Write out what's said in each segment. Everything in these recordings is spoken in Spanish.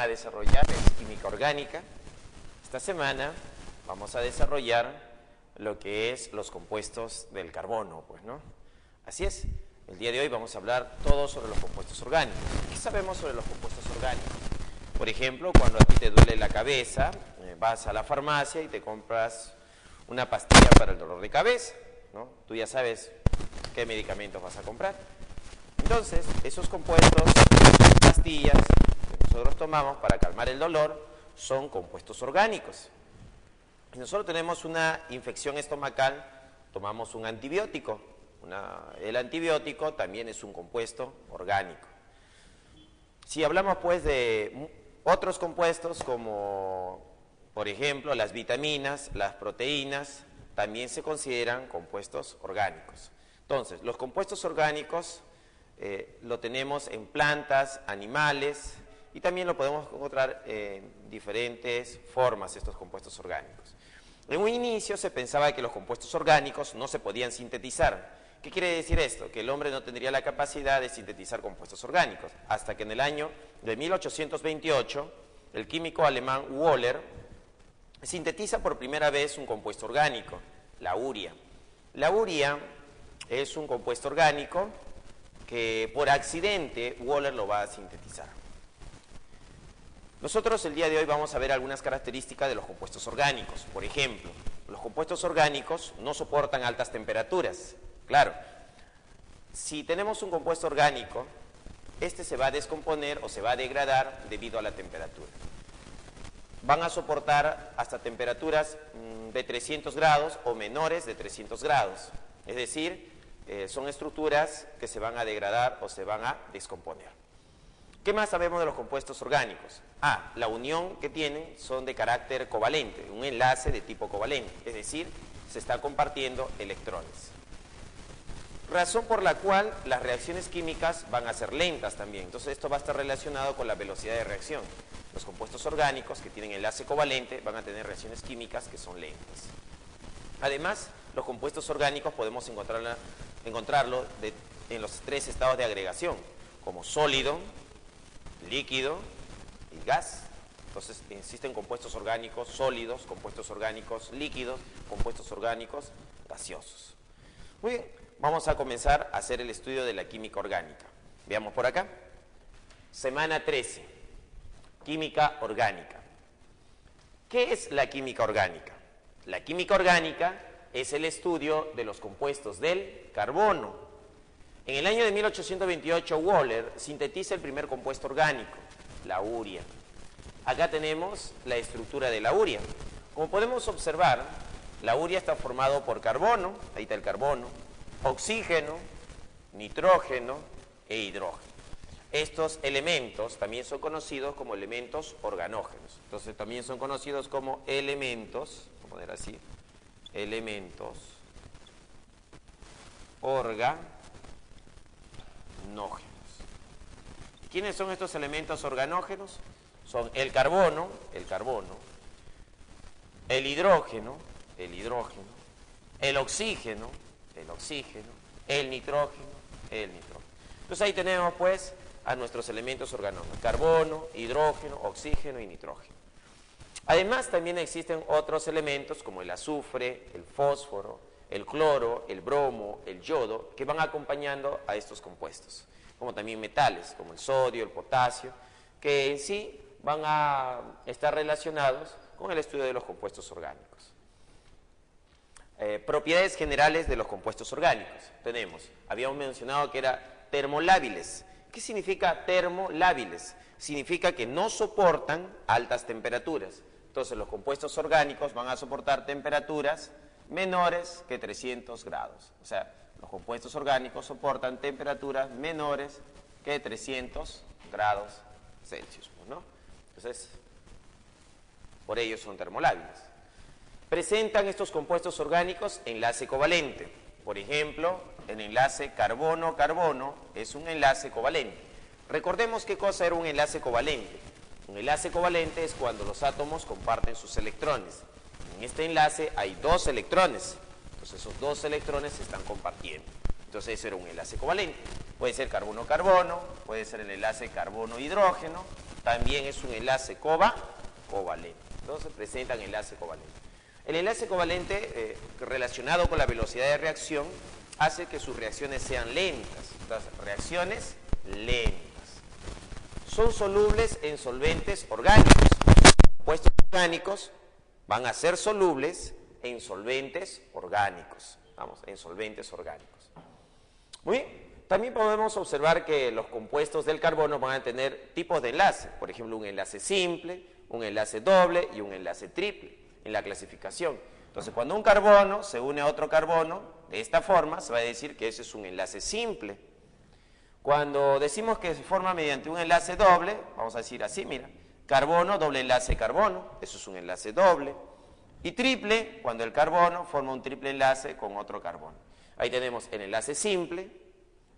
tema a desarrollar es química orgánica. Esta semana vamos a desarrollar lo que es los compuestos del carbono, pues, ¿no? Así es, el día de hoy vamos a hablar todo sobre los compuestos orgánicos. ¿Qué sabemos sobre los compuestos orgánicos? Por ejemplo, cuando a ti te duele la cabeza, vas a la farmacia y te compras una pastilla para el dolor de cabeza, ¿no? Tú ya sabes qué medicamentos vas a comprar. Entonces, esos compuestos, pastillas que nosotros tomamos para calmar el dolor, son compuestos orgánicos. Si nosotros tenemos una infección estomacal, tomamos un antibiótico. El antibiótico también es un compuesto orgánico. Si hablamos pues de otros compuestos como, por ejemplo, las vitaminas, las proteínas, también se consideran compuestos orgánicos. Entonces, los compuestos orgánicos lo tenemos en plantas, animales, y también lo podemos encontrar en diferentes formas, estos compuestos orgánicos. En un inicio se pensaba que los compuestos orgánicos no se podían sintetizar. ¿Qué quiere decir esto? Que el hombre no tendría la capacidad de sintetizar compuestos orgánicos, hasta que en el año de 1828, el químico alemán Wöhler sintetiza por primera vez un compuesto orgánico, la urea. La urea es un compuesto orgánico que por accidente Wöhler lo va a sintetizar. Nosotros el día de hoy vamos a ver algunas características de los compuestos orgánicos. Por ejemplo, los compuestos orgánicos no soportan altas temperaturas. Claro, si tenemos un compuesto orgánico, este se va a descomponer o se va a degradar debido a la temperatura. Van a soportar hasta temperaturas de 300 grados o menores de 300 grados. Es decir, son estructuras que se van a degradar o se van a descomponer. ¿Qué más sabemos de los compuestos orgánicos? La unión que tienen son de carácter covalente, un enlace de tipo covalente, es decir, se está compartiendo electrones. Razón por la cual las reacciones químicas van a ser lentas también. Entonces esto va a estar relacionado con la velocidad de reacción. Los compuestos orgánicos que tienen enlace covalente van a tener reacciones químicas que son lentas. Además, los compuestos orgánicos podemos encontrarlo en los tres estados de agregación, como sólido, líquido y gas. Entonces existen compuestos orgánicos sólidos, compuestos orgánicos líquidos, compuestos orgánicos gaseosos. Muy bien, vamos a comenzar a hacer el estudio de la química orgánica. Veamos por acá. Semana 13, química orgánica. ¿Qué es la química orgánica? La química orgánica es el estudio de los compuestos del carbono. En el año de 1828, Wöhler sintetiza el primer compuesto orgánico, la urea. Acá tenemos la estructura de la urea. Como podemos observar, la urea está formado por carbono, ahí está el carbono, oxígeno, nitrógeno e hidrógeno. Estos elementos también son conocidos como elementos organógenos. Entonces también son conocidos como elementos, voy a poner así, elementos organógenos. ¿Quiénes son estos elementos organógenos? Son el carbono, el hidrógeno, el oxígeno, el nitrógeno. Entonces ahí tenemos pues a nuestros elementos organógenos, carbono, hidrógeno, oxígeno y nitrógeno. Además también existen otros elementos como el azufre, el fósforo, el cloro, el bromo, el yodo, que van acompañando a estos compuestos, como también metales, como el sodio, el potasio, que en sí van a estar relacionados con el estudio de los compuestos orgánicos. Propiedades generales de los compuestos orgánicos. Habíamos mencionado que era termolábiles. ¿Qué significa termolábiles? Significa que no soportan altas temperaturas. Entonces los compuestos orgánicos van a soportar temperaturas menores que 300 grados. O sea, los compuestos orgánicos soportan temperaturas menores que 300 grados Celsius, ¿no? Entonces, por ello son termolábiles. Presentan estos compuestos orgánicos enlace covalente. Por ejemplo, el enlace carbono-carbono es un enlace covalente. Recordemos qué cosa era un enlace covalente. Un enlace covalente es cuando los átomos comparten sus electrones. En este enlace hay dos electrones. Entonces esos dos electrones se están compartiendo. Entonces eso era un enlace covalente. Puede ser carbono-carbono, puede ser el enlace carbono-hidrógeno, también es un enlace covalente. Entonces presentan enlace covalente. El enlace covalente relacionado con la velocidad de reacción hace que sus reacciones sean lentas. Entonces, reacciones lentas. Son solubles en solventes orgánicos. Compuestos orgánicos van a ser solubles en solventes orgánicos. Vamos, en solventes orgánicos. Muy bien. También podemos observar que los compuestos del carbono van a tener tipos de enlace. Por ejemplo, un enlace simple, un enlace doble y un enlace triple en la clasificación. Entonces, cuando un carbono se une a otro carbono, de esta forma, se va a decir que ese es un enlace simple. Cuando decimos que se forma mediante un enlace doble, vamos a decir así, mira, carbono, doble enlace carbono, eso es un enlace doble. Y triple, cuando el carbono forma un triple enlace con otro carbono. Ahí tenemos el enlace simple,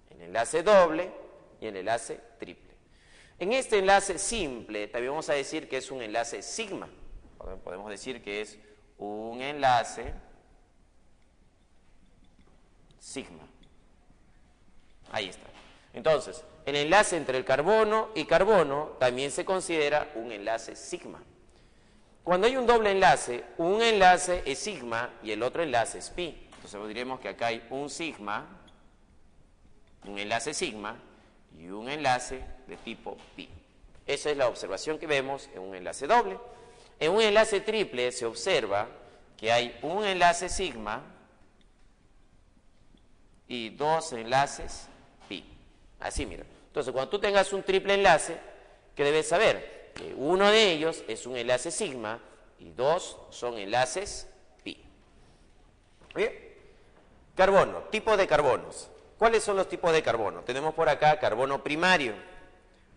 el enlace doble y el enlace triple. En este enlace simple también vamos a decir que es un enlace sigma. Podemos decir que es un enlace sigma. Ahí está. Entonces, el enlace entre el carbono y carbono también se considera un enlace sigma. Cuando hay un doble enlace, un enlace es sigma y el otro enlace es pi. Entonces diremos que acá hay un sigma, un enlace sigma y un enlace de tipo pi. Esa es la observación que vemos en un enlace doble. En un enlace triple se observa que hay un enlace sigma y dos enlaces pi. Así, mira. Entonces, cuando tú tengas un triple enlace, ¿qué debes saber? Que uno de ellos es un enlace sigma y dos son enlaces pi. Bien. Carbono, tipos de carbonos. ¿Cuáles son los tipos de carbono? Tenemos por acá carbono primario,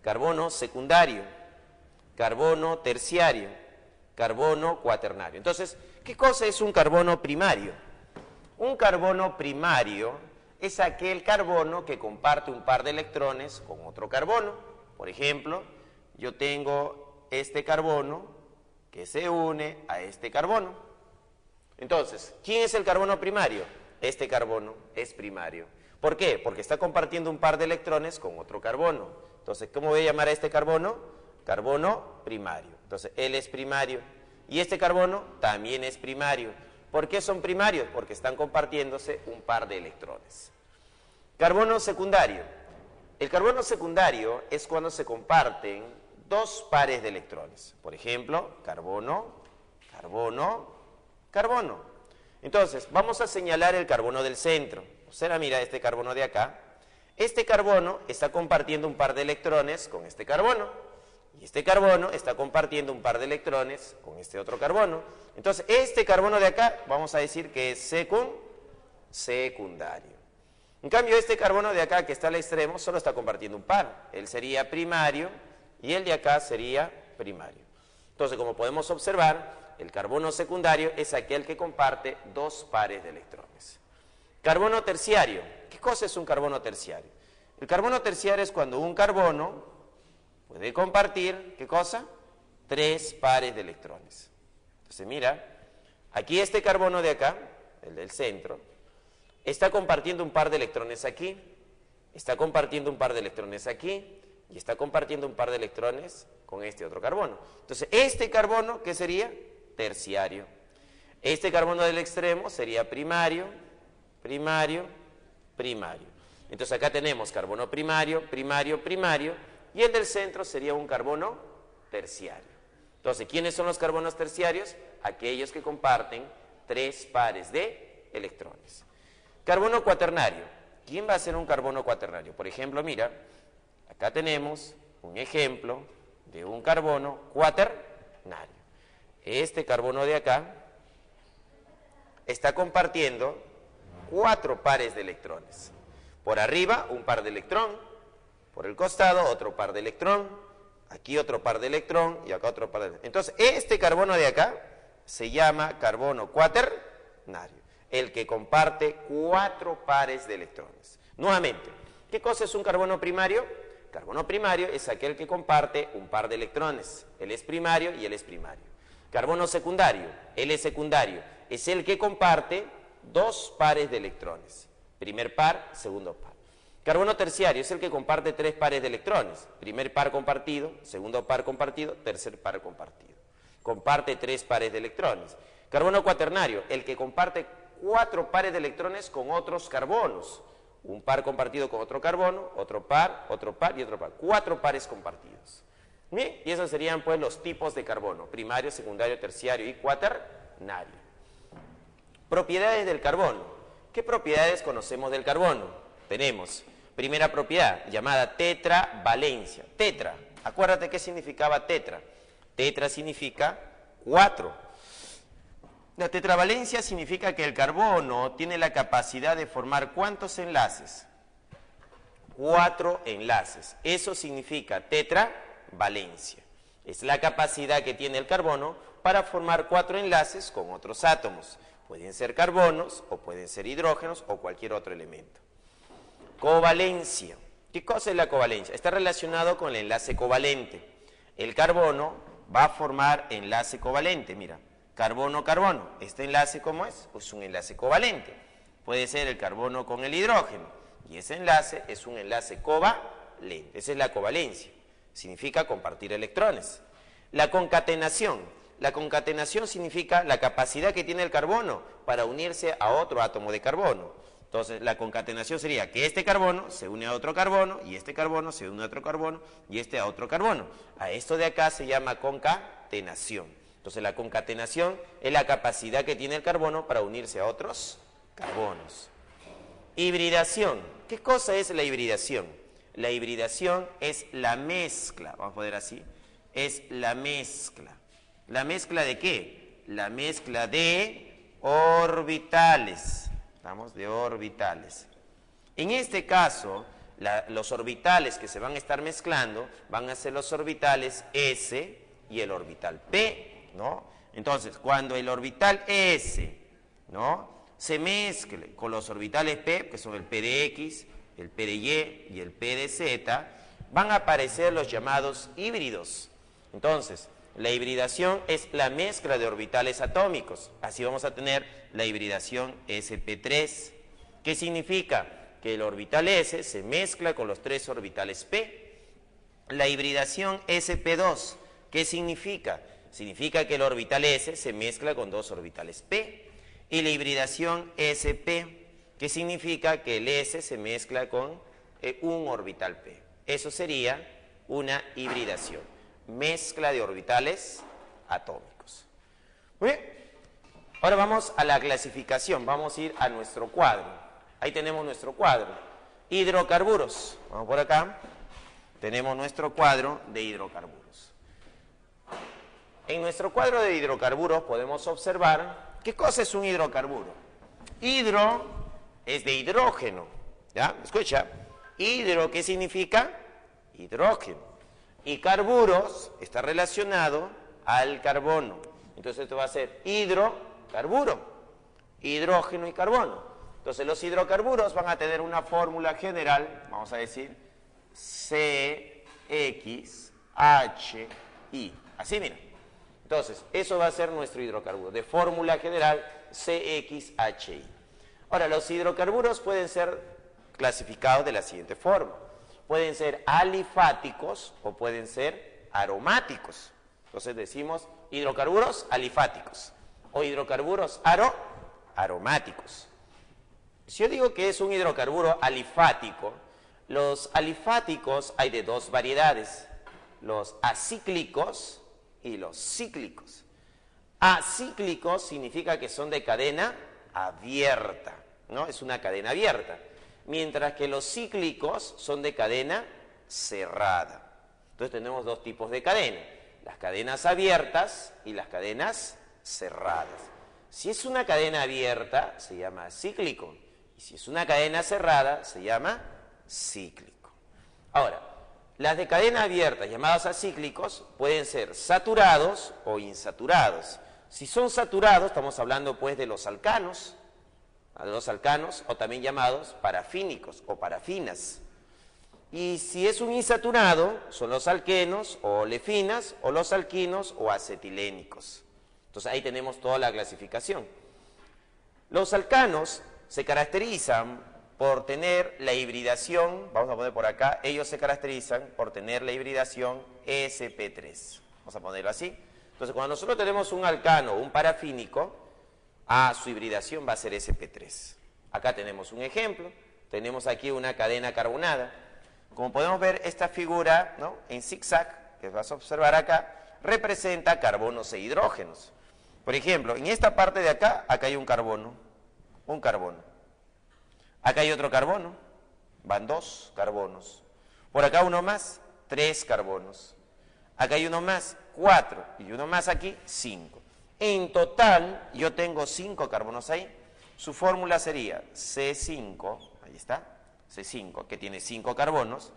carbono secundario, carbono terciario, carbono cuaternario. Entonces, ¿qué cosa es un carbono primario? Un carbono primario es aquel carbono que comparte un par de electrones con otro carbono. Por ejemplo, yo tengo este carbono que se une a este carbono. Entonces, ¿quién es el carbono primario? Este carbono es primario. ¿Por qué? Porque está compartiendo un par de electrones con otro carbono. Entonces, ¿cómo voy a llamar a este carbono? Carbono primario. Entonces, él es primario. Y este carbono también es primario. ¿Por qué son primarios? Porque están compartiéndose un par de electrones. Carbono secundario. El carbono secundario es cuando se comparten dos pares de electrones. Por ejemplo, carbono, carbono, carbono. Entonces, vamos a señalar el carbono del centro. Observa, mira este carbono de acá. Este carbono está compartiendo un par de electrones con este carbono. Y este carbono está compartiendo un par de electrones con este otro carbono. Entonces, este carbono de acá, vamos a decir que es secundario. En cambio, este carbono de acá, que está al extremo, solo está compartiendo un par. Él sería primario y el de acá sería primario. Entonces, como podemos observar, el carbono secundario es aquel que comparte dos pares de electrones. Carbono terciario. ¿Qué cosa es un carbono terciario? El carbono terciario es cuando un carbono puede compartir, ¿qué cosa? Tres pares de electrones. Entonces, mira, aquí este carbono de acá, el del centro, está compartiendo un par de electrones aquí, está compartiendo un par de electrones aquí, y está compartiendo un par de electrones con este otro carbono. Entonces, este carbono, ¿qué sería? Terciario. Este carbono del extremo sería primario, primario, primario. Entonces, acá tenemos carbono primario, primario, primario, y el del centro sería un carbono terciario. Entonces, ¿quiénes son los carbonos terciarios? Aquellos que comparten tres pares de electrones. Carbono cuaternario. ¿Quién va a ser un carbono cuaternario? Por ejemplo, mira, acá tenemos un ejemplo de un carbono cuaternario. Este carbono de acá está compartiendo cuatro pares de electrones. Por arriba, un par de electrón. Por el costado, otro par de electrón. Aquí otro par de electrón y acá otro par de electrón. Entonces, este carbono de acá se llama carbono cuaternario, el que comparte cuatro pares de electrones. Nuevamente, ¿qué cosa es un carbono primario? Carbono primario es aquel que comparte un par de electrones. Él es primario y él es primario. Carbono secundario, él es secundario, es el que comparte dos pares de electrones. Primer par, segundo par. Carbono terciario es el que comparte 3 pares de electrones. Primer par compartido, segundo par compartido, tercer par compartido. Comparte 3 pares de electrones. Carbono cuaternario, el que comparte 4 pares de electrones con otros carbonos. Un par compartido con otro carbono, otro par y otro par. 4 pares compartidos. Bien, y esos serían pues los tipos de carbono: primario, secundario, terciario y cuaternario. Propiedades del carbono. ¿Qué propiedades conocemos del carbono? Tenemos, primera propiedad, llamada tetravalencia. Tetra, acuérdate qué significaba tetra. Tetra significa 4. La tetravalencia significa que el carbono tiene la capacidad de formar ¿cuántos enlaces? 4 enlaces. Eso significa tetravalencia. Es la capacidad que tiene el carbono para formar 4 enlaces con otros átomos. Pueden ser carbonos, o pueden ser hidrógenos, o cualquier otro elemento. Covalencia. ¿Qué cosa es la covalencia? Está relacionado con el enlace covalente. El carbono va a formar enlace covalente, mira. Carbono-carbono. ¿Este enlace cómo es? Pues un enlace covalente. Puede ser el carbono con el hidrógeno. Y ese enlace es un enlace covalente. Esa es la covalencia. Significa compartir electrones. La concatenación. La concatenación significa la capacidad que tiene el carbono para unirse a otro átomo de carbono. Entonces, la concatenación sería que este carbono se une a otro carbono, y este carbono se une a otro carbono, y este a otro carbono. A esto de acá se llama concatenación. Entonces, la concatenación es la capacidad que tiene el carbono para unirse a otros carbonos. Hibridación. ¿Qué cosa es la hibridación? La hibridación es la mezcla, vamos a poner así, es la mezcla. ¿La mezcla de qué? La mezcla de orbitales. Estamos de orbitales. En este caso, los orbitales que se van a estar mezclando van a ser los orbitales S y el orbital P, ¿no? Entonces, cuando el orbital S, ¿no?, se mezcle con los orbitales P, que son el P de X, el P de Y y el P de Z, van a aparecer los llamados híbridos. Entonces, la hibridación es la mezcla de orbitales atómicos. Así vamos a tener la hibridación sp3. ¿Qué significa? Que el orbital S se mezcla con los 3 orbitales P. La hibridación sp2. ¿Qué significa? Significa que el orbital S se mezcla con 2 orbitales P. Y la hibridación sp. ¿Qué significa? Que el S se mezcla con un orbital P. Eso sería una hibridación. Mezcla de orbitales atómicos. Muy bien. Ahora vamos a la clasificación. Vamos a ir a nuestro cuadro. Ahí tenemos nuestro cuadro. Hidrocarburos. Vamos por acá. Tenemos nuestro cuadro de hidrocarburos. En nuestro cuadro de hidrocarburos podemos observar qué cosa es un hidrocarburo. Hidro es de hidrógeno. ¿Ya? Escucha. Hidro, ¿qué significa? Hidrógeno. Y carburos está relacionado al carbono. Entonces esto va a ser hidrocarburo, hidrógeno y carbono. Entonces los hidrocarburos van a tener una fórmula general, vamos a decir, CXHI. Así, mira. Entonces, eso va a ser nuestro hidrocarburo, de fórmula general CXHI. Ahora, los hidrocarburos pueden ser clasificados de la siguiente forma. Pueden ser alifáticos o pueden ser aromáticos. Entonces decimos hidrocarburos alifáticos o hidrocarburos aromáticos. Si yo digo que es un hidrocarburo alifático, los alifáticos hay de 2 variedades, los acíclicos y los cíclicos. Acíclicos significa que son de cadena abierta, ¿no? Es una cadena abierta. Mientras que los cíclicos son de cadena cerrada. Entonces tenemos 2 tipos de cadena, las cadenas abiertas y las cadenas cerradas. Si es una cadena abierta, se llama cíclico, y si es una cadena cerrada, se llama cíclico. Ahora, las de cadena abierta, llamadas acíclicos, pueden ser saturados o insaturados. Si son saturados, estamos hablando pues de los alcanos, o también llamados parafínicos o parafinas. Y si es un insaturado, son los alquenos o olefinas, o los alquinos o acetilénicos. Entonces ahí tenemos toda la clasificación. Los alcanos se caracterizan por tener la hibridación, vamos a poner por acá, ellos se caracterizan por tener la hibridación sp3. Vamos a ponerlo así. Entonces, cuando nosotros tenemos un alcano o un parafínico, su hibridación va a ser sp3. Acá tenemos un ejemplo, tenemos aquí una cadena carbonada. Como podemos ver, esta figura, ¿no?, en zigzag, que vas a observar acá, representa carbonos e hidrógenos. Por ejemplo, en esta parte de acá, acá hay un carbono. Acá hay otro carbono, van 2 carbonos. Por acá uno más, 3 carbonos. Acá hay uno más, 4. Y uno más aquí, 5. En total, yo tengo 5 carbonos ahí. Su fórmula sería C5, ahí está, C5, que tiene 5 carbonos,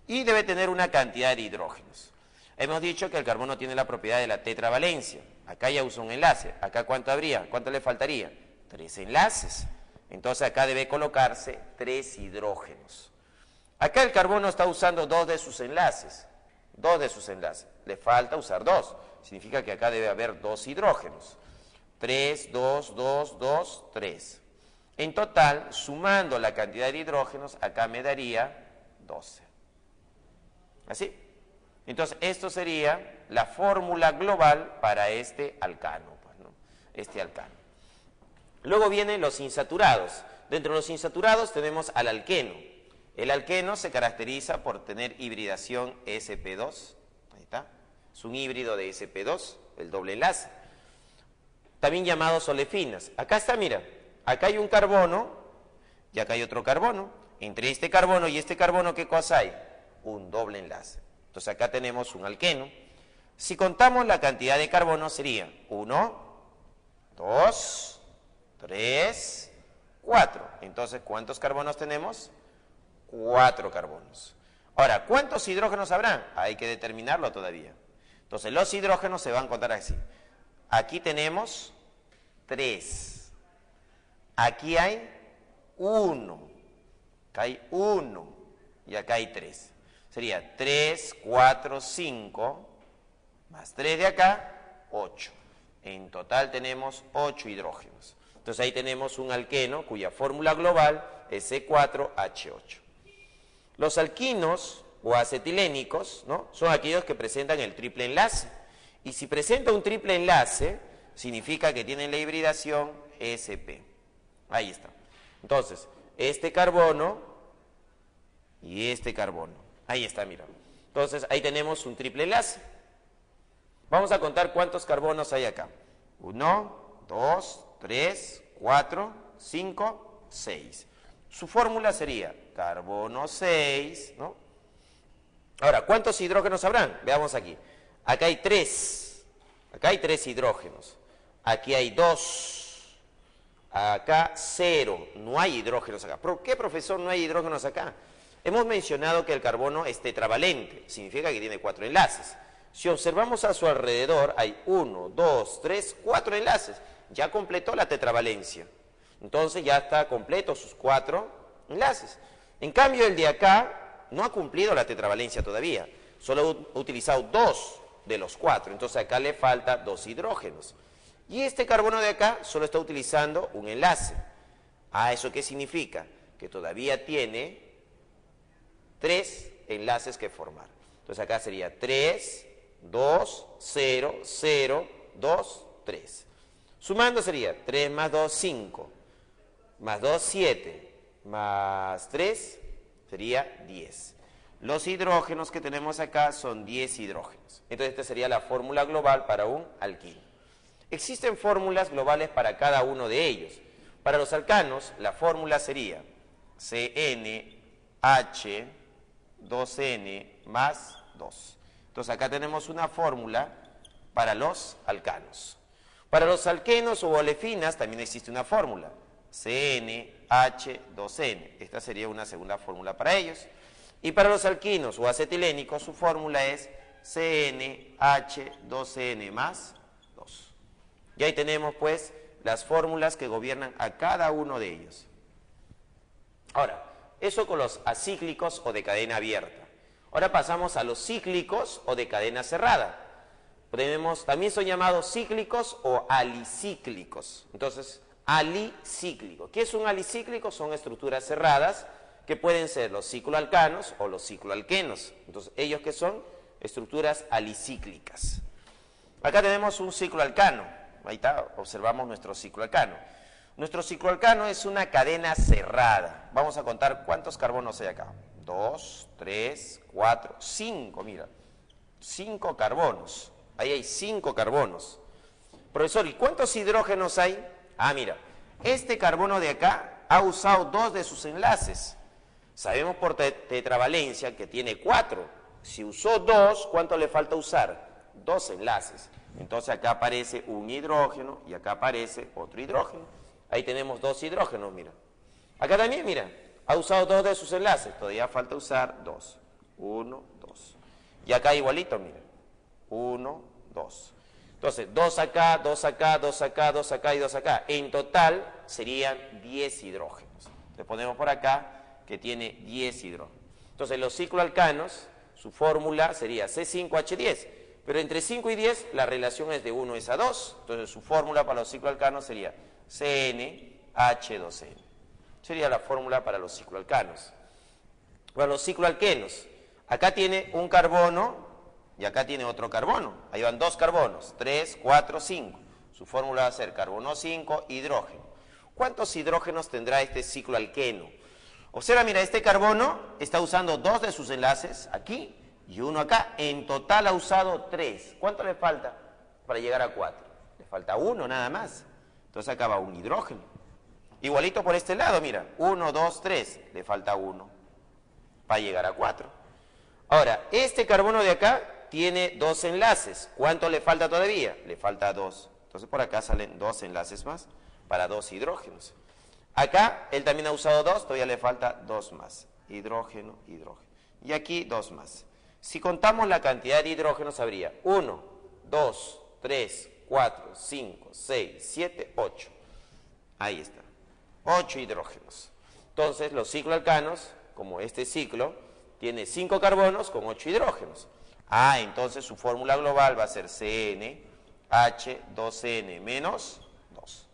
y debe tener una cantidad de hidrógenos. Hemos dicho que el carbono tiene la propiedad de la tetravalencia. Acá ya usa un enlace. Acá ¿cuánto habría? ¿Cuánto le faltaría? 3 enlaces. Entonces acá debe colocarse 3 hidrógenos. Acá el carbono está usando 2 de sus enlaces. 2 de sus enlaces. Le falta usar 2. Significa que acá debe haber 2 hidrógenos. 3, 2, 2, 2, 3. En total, sumando la cantidad de hidrógenos, acá me daría 12. ¿Así? Entonces, esto sería la fórmula global para este alcano, pues, ¿no? Este alcano. Luego vienen los insaturados. Dentro de los insaturados tenemos al alqueno. El alqueno se caracteriza por tener hibridación sp2. Ahí está. Es un híbrido de sp2, el doble enlace. También llamados olefinas. Acá está, mira. Acá hay un carbono y acá hay otro carbono. Entre este carbono y este carbono, ¿qué cosa hay? Un doble enlace. Entonces acá tenemos un alqueno. Si contamos la cantidad de carbono sería 1, 2, 3, 4. Entonces, ¿cuántos carbonos tenemos? 4 carbonos. Ahora, ¿cuántos hidrógenos habrán? Hay que determinarlo todavía. Entonces, los hidrógenos se van a contar así. Aquí tenemos 3. Aquí hay 1. Acá hay 1. Y acá hay 3. Sería 3, 4, 5, más 3 de acá, 8. En total tenemos 8 hidrógenos. Entonces ahí tenemos un alqueno cuya fórmula global es C4H8. Los alquinos o acetilénicos, ¿no?, son aquellos que presentan el triple enlace. Y si presenta un triple enlace, significa que tienen la hibridación sp. Ahí está. Entonces, este carbono y este carbono. Ahí está, mira. Entonces, ahí tenemos un triple enlace. Vamos a contar cuántos carbonos hay acá. 1, 2, 3, 4, 5, 6. Su fórmula sería carbono 6, ¿no? Ahora, ¿cuántos hidrógenos habrán? Veamos aquí. Acá hay 3. Acá hay 3 hidrógenos. Aquí hay 2. Acá 0. No hay hidrógenos acá. ¿Por qué, profesor, no hay hidrógenos acá? Hemos mencionado que el carbono es tetravalente. Significa que tiene 4 enlaces. Si observamos a su alrededor, hay 1, 2, 3, 4 enlaces. Ya completó la tetravalencia. Entonces ya está completo sus 4 enlaces. En cambio, el de acá no ha cumplido la tetravalencia todavía. Solo ha utilizado 2 de los 4. Entonces acá le falta 2 hidrógenos. Y este carbono de acá solo está utilizando un enlace. ¿Eso qué significa? Que todavía tiene 3 enlaces que formar. Entonces acá sería 3, 2, 0, 0, 2, 3. Sumando sería 3 más 2, 5, más 2, 7, más 3 sería 10. Los hidrógenos que tenemos acá son 10 hidrógenos. Entonces esta sería la fórmula global para un alquino. Existen fórmulas globales para cada uno de ellos. Para los alcanos, la fórmula sería CnH2n más 2. Entonces acá tenemos una fórmula para los alcanos. Para los alquenos o olefinas también existe una fórmula, CnH2n. Esta sería una segunda fórmula para ellos. Y para los alquinos o acetilénicos su fórmula es CnH2n más 2. Y ahí tenemos pues las fórmulas que gobiernan a cada uno de ellos. Ahora, eso con los acíclicos o de cadena abierta. Ahora pasamos a los cíclicos o de cadena cerrada. También son llamados cíclicos o alicíclicos. Entonces, alicíclico. ¿Qué es un alicíclico? Son estructuras cerradas que pueden ser los cicloalcanos o los cicloalquenos. Entonces, ¿ellos qué son? Estructuras alicíclicas. Acá tenemos un cicloalcano. Ahí está, observamos nuestro cicloalcano. Nuestro cicloalcano es una cadena cerrada. Vamos a contar cuántos carbonos hay acá. 2, 3, 4, 5, mira. 5 carbonos. Ahí hay 5 carbonos. Profesor, ¿y cuántos hidrógenos hay? Ah, mira, este carbono de acá ha usado 2 de sus enlaces. Sabemos por tetravalencia que tiene 4. Si usó 2, ¿cuánto le falta usar? 2 enlaces. Entonces acá aparece un hidrógeno y acá aparece otro hidrógeno. Ahí tenemos 2 hidrógenos, mira. Acá también, mira, ha usado 2 de sus enlaces. Todavía falta usar 2. 1, 2. Y acá igualito, mira. 1, 2. Entonces, 2 acá, 2 acá, 2 acá, 2 acá y 2 acá. En total serían 10 hidrógenos. Le ponemos por acá que tiene 10 hidrógenos. Entonces, los cicloalcanos, su fórmula sería C5H10. Pero entre 5 y 10 la relación es de 1 es a 2. Entonces, su fórmula para los cicloalcanos sería CnH2n. Sería la fórmula para los cicloalcanos. Para los cicloalquenos, acá tiene un carbono y acá tiene otro carbono. Ahí van 2 carbonos, 3, 4, 5. Su fórmula va a ser carbono 5, hidrógeno. ¿Cuántos hidrógenos tendrá este cicloalqueno? Observa, mira, este carbono está usando 2 de sus enlaces aquí y 1 acá. En total ha usado 3. ¿Cuánto le falta para llegar a 4? Le falta 1 nada más. Entonces acá va un hidrógeno. Igualito por este lado, mira. 1, 2, 3. Le falta 1 para llegar a 4. Ahora, este carbono de acá tiene 2 enlaces. ¿Cuánto le falta todavía? Le falta 2. Entonces por acá salen 2 enlaces más para 2 hidrógenos. Acá él también ha usado 2, todavía le falta 2 más. Hidrógeno, hidrógeno. Y aquí 2 más. Si contamos la cantidad de hidrógenos habría 1, 2, 3, 4, 5, 6, 7, 8. Ahí está. 8 hidrógenos. Entonces los cicloalcanos, como este ciclo, tiene 5 carbonos con 8 hidrógenos. Ah, entonces su fórmula global va a ser CnH2n menos 2.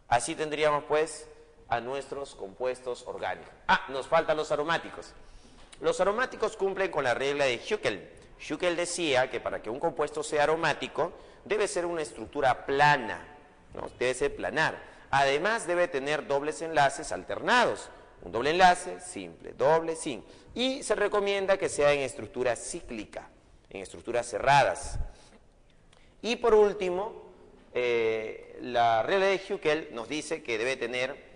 Así tendríamos pues a nuestros compuestos orgánicos. Ah, nos faltan los aromáticos. Los aromáticos cumplen con la regla de Huckel. Huckel decía que para que un compuesto sea aromático debe ser una estructura plana, ¿no? Debe ser planar. Además debe tener dobles enlaces alternados. Un doble enlace, simple, doble, simple. Y se recomienda que sea en estructura cíclica, en estructuras cerradas. Y por último, la regla de Huckel nos dice que debe tener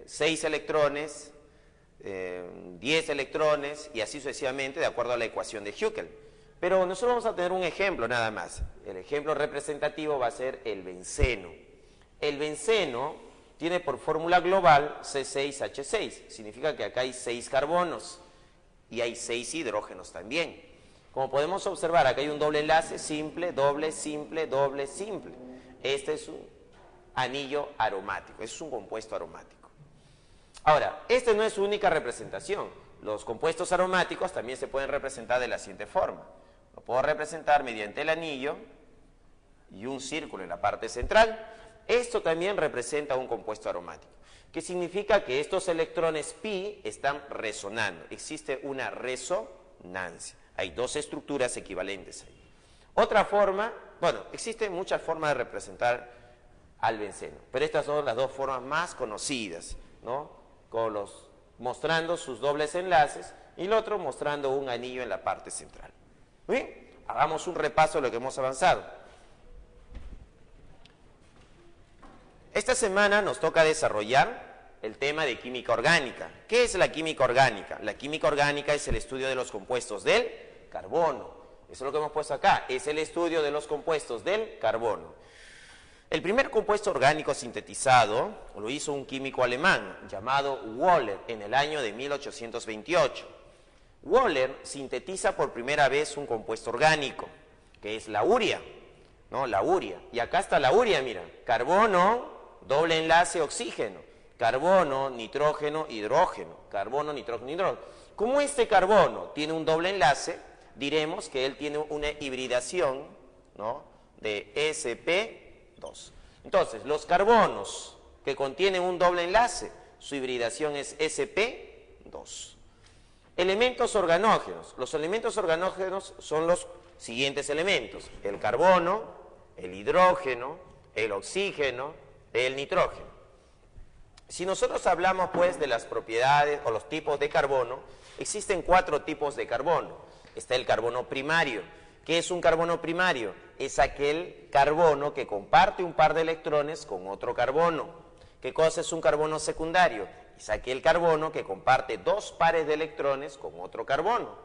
6 electrones, 10 electrones y así sucesivamente de acuerdo a la ecuación de Huckel. Pero nosotros vamos a tener un ejemplo nada más. El ejemplo representativo va a ser el benceno. El benceno tiene por fórmula global C6H6. Significa que acá hay 6 carbonos y hay 6 hidrógenos también. Como podemos observar, acá hay un doble enlace, simple, doble, simple, doble, simple. Este es un anillo aromático, es un compuesto aromático. Ahora, esta no es su única representación. Los compuestos aromáticos también se pueden representar de la siguiente forma. Lo puedo representar mediante el anillo y un círculo en la parte central. Esto también representa un compuesto aromático, que significa que estos electrones pi están resonando. Existe una resonancia. Hay 2 estructuras equivalentes ahí. Otra forma, bueno, existen muchas formas de representar al benceno, pero estas son las 2 formas más conocidas, ¿no? Mostrando sus dobles enlaces y el otro mostrando un anillo en la parte central. Muy bien, hagamos un repaso de lo que hemos avanzado. Esta semana nos toca desarrollar el tema de química orgánica. ¿Qué es la química orgánica? La química orgánica es el estudio de los compuestos del carbono. Eso es lo que hemos puesto acá, es el estudio de los compuestos del carbono. El primer compuesto orgánico sintetizado lo hizo un químico alemán llamado Wöhler en el año de 1828. Wöhler sintetiza por primera vez un compuesto orgánico, que es la urea, ¿no? La urea. Y acá está la urea, mira, carbono, doble enlace, oxígeno, carbono, nitrógeno, hidrógeno, carbono, nitrógeno, hidrógeno. Como este carbono tiene un doble enlace, diremos que él tiene una hibridación, ¿no?, de sp2. Entonces, los carbonos que contienen un doble enlace, su hibridación es sp2. Elementos organógenos. Los elementos organógenos son los siguientes elementos: el carbono, el hidrógeno, el oxígeno, el nitrógeno. Si nosotros hablamos pues de las propiedades o los tipos de carbono, existen 4 tipos de carbono. Está el carbono primario. ¿Qué es un carbono primario? Es aquel carbono que comparte un par de electrones con otro carbono. ¿Qué cosa es un carbono secundario? Es aquel carbono que comparte 2 pares de electrones con otro carbono.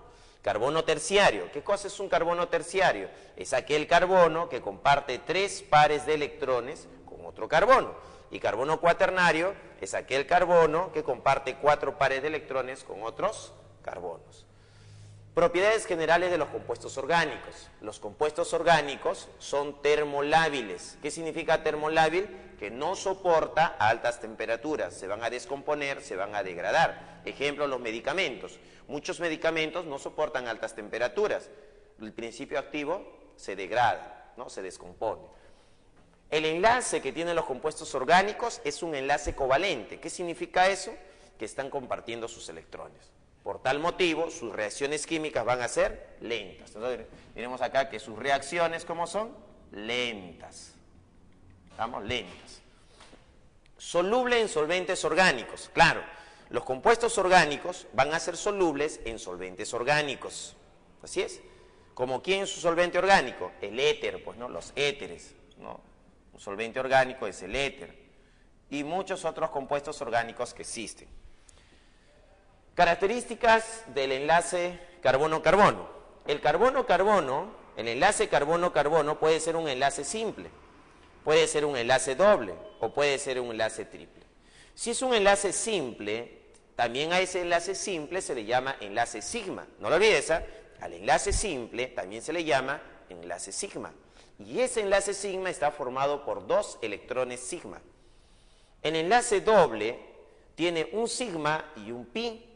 Carbono terciario. ¿Qué cosa es un carbono terciario? Es aquel carbono que comparte 3 pares de electrones con otro carbono. Y carbono cuaternario es aquel carbono que comparte 4 pares de electrones con otros carbonos. Propiedades generales de los compuestos orgánicos. Los compuestos orgánicos son termolábiles. ¿Qué significa termolábil? Que no soporta altas temperaturas, se van a descomponer, se van a degradar. Ejemplo, los medicamentos. Muchos medicamentos no soportan altas temperaturas. El principio activo se degrada, ¿no? Se descompone. El enlace que tienen los compuestos orgánicos es un enlace covalente. ¿Qué significa eso? Que están compartiendo sus electrones. Por tal motivo, sus reacciones químicas van a ser lentas. Entonces, miremos acá que sus reacciones, ¿cómo son? Lentas. Estamos lentas. Soluble en solventes orgánicos. Claro, los compuestos orgánicos van a ser solubles en solventes orgánicos. Así es. ¿Como quién es su solvente orgánico? El éter, pues, ¿no? Los éteres, ¿no? Un solvente orgánico es el éter. Y muchos otros compuestos orgánicos que existen. Características del enlace carbono-carbono. El carbono-carbono, el enlace carbono-carbono puede ser un enlace simple, puede ser un enlace doble o puede ser un enlace triple. Si es un enlace simple, también a ese enlace simple se le llama enlace sigma. No lo olvides, ¿eh? Al enlace simple también se le llama enlace sigma. Y ese enlace sigma está formado por 2 electrones sigma. El enlace doble tiene un sigma y un pi.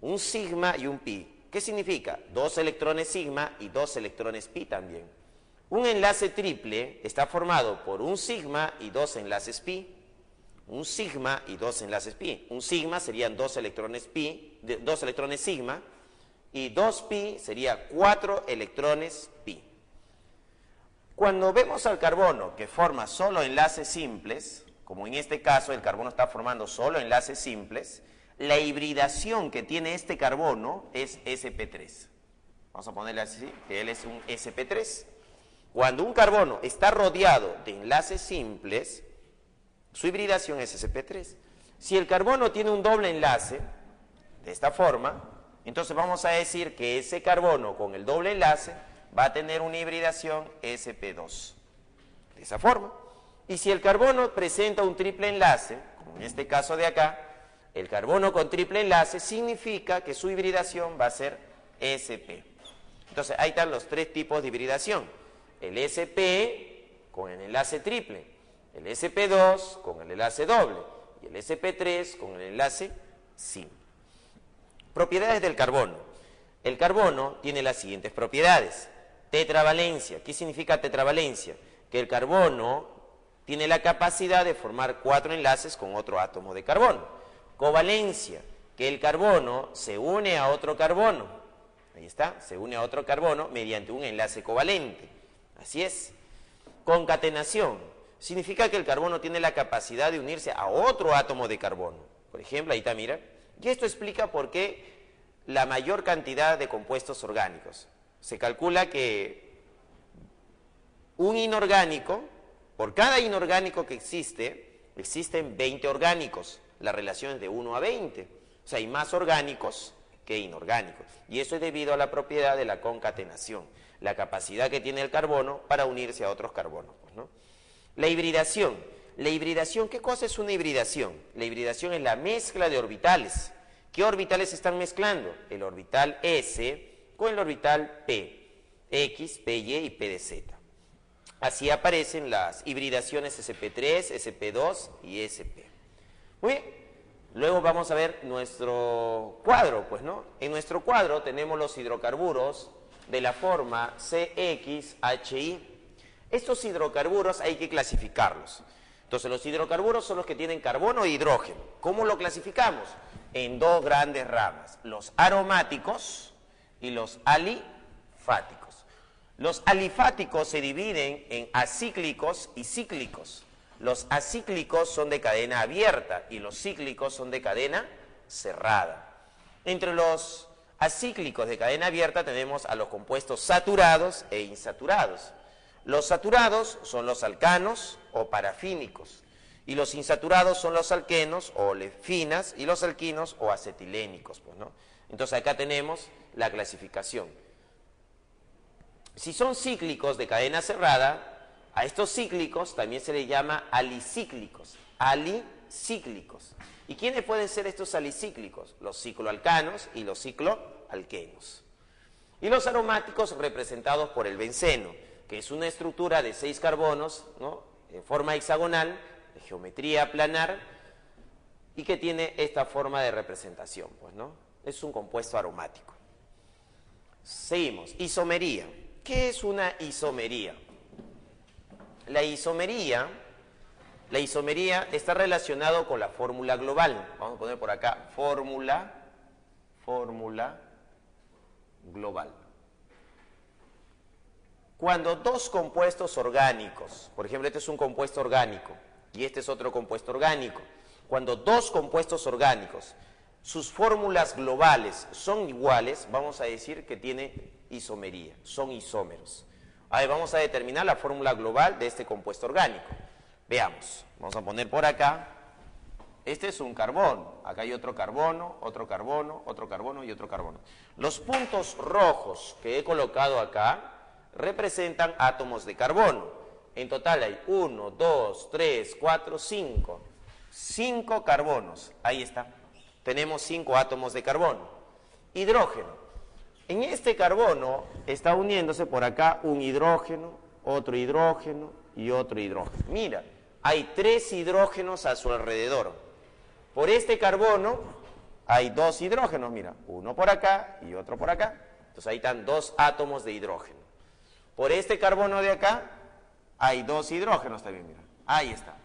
Un sigma y un pi. ¿Qué significa? 2 electrones sigma y 2 electrones pi también. Un enlace triple está formado por un sigma y 2 enlaces pi. Un sigma y 2 enlaces pi. Un sigma serían 2 electrones pi, 2 electrones sigma, y 2 pi sería 4 electrones pi. Cuando vemos al carbono que forma solo enlaces simples, como en este caso el carbono está formando solo enlaces simples, la hibridación que tiene este carbono es sp3. Vamos a ponerle así, que él es un sp3. Cuando un carbono está rodeado de enlaces simples, su hibridación es sp3. Si el carbono tiene un doble enlace, de esta forma, entonces vamos a decir que ese carbono con el doble enlace va a tener una hibridación sp2. De esa forma. Y si el carbono presenta un triple enlace, como en este caso de acá, el carbono con triple enlace significa que su hibridación va a ser sp. Entonces ahí están los 3 tipos de hibridación. El sp con el enlace triple, el sp2 con el enlace doble y el sp3 con el enlace simple. Propiedades del carbono. El carbono tiene las siguientes propiedades. Tetravalencia. ¿Qué significa tetravalencia? Que el carbono tiene la capacidad de formar 4 enlaces con otro átomo de carbono. Covalencia, que el carbono se une a otro carbono. Ahí está, se une a otro carbono mediante un enlace covalente. Así es. Concatenación, significa que el carbono tiene la capacidad de unirse a otro átomo de carbono. Por ejemplo, ahí está, mira. Y esto explica por qué la mayor cantidad de compuestos orgánicos. Se calcula que un inorgánico, por cada inorgánico que existe, existen 20 orgánicos. La relación es de 1 a 20. O sea, hay más orgánicos que inorgánicos. Y eso es debido a la propiedad de la concatenación, la capacidad que tiene el carbono para unirse a otros carbonos, pues, ¿no? La hibridación. La hibridación, ¿qué cosa es una hibridación? La hibridación es la mezcla de orbitales. ¿Qué orbitales se están mezclando? El orbital S con el orbital P, X, PY y P de Z. Así aparecen las hibridaciones sp3, sp2 y sp. Muy bien, luego vamos a ver nuestro cuadro, pues, ¿no? En nuestro cuadro tenemos los hidrocarburos de la forma CXHI. Estos hidrocarburos hay que clasificarlos. Entonces los hidrocarburos son los que tienen carbono e hidrógeno. ¿Cómo lo clasificamos? En dos grandes ramas, los aromáticos y los alifáticos. Los alifáticos se dividen en acíclicos y cíclicos. Los acíclicos son de cadena abierta y los cíclicos son de cadena cerrada. Entre los acíclicos de cadena abierta tenemos a los compuestos saturados e insaturados. Los saturados son los alcanos o parafínicos y los insaturados son los alquenos o olefinas y los alquinos o acetilénicos, pues, ¿no? Entonces acá tenemos la clasificación. Si son cíclicos de cadena cerrada, a estos cíclicos también se les llama alicíclicos. Alicíclicos. ¿Y quiénes pueden ser estos alicíclicos? Los cicloalcanos y los cicloalquenos. Y los aromáticos representados por el benceno, que es una estructura de 6 carbonos, ¿no?, en forma hexagonal, de geometría planar, y que tiene esta forma de representación, pues, ¿no? Es un compuesto aromático. Seguimos. Isomería. ¿Qué es una isomería? La isomería está relacionado con la fórmula global. Vamos a poner por acá fórmula global. Cuando dos compuestos orgánicos, por ejemplo, este es un compuesto orgánico y este es otro compuesto orgánico, cuando dos compuestos orgánicos, sus fórmulas globales son iguales, vamos a decir que tiene isomería, son isómeros. A ver, vamos a determinar la fórmula global de este compuesto orgánico. Veamos, vamos a poner por acá, este es un carbono, acá hay otro carbono, otro carbono, otro carbono y otro carbono. Los puntos rojos que he colocado acá representan átomos de carbono. En total hay 1, 2, 3, 4, 5. 5 carbonos, ahí está. Tenemos 5 átomos de carbono. Hidrógeno. En este carbono está uniéndose por acá un hidrógeno, otro hidrógeno y otro hidrógeno. Mira, hay 3 hidrógenos a su alrededor. Por este carbono hay 2 hidrógenos, mira, uno por acá y otro por acá. Entonces ahí están 2 átomos de hidrógeno. Por este carbono de acá hay 2 hidrógenos también, mira, ahí está.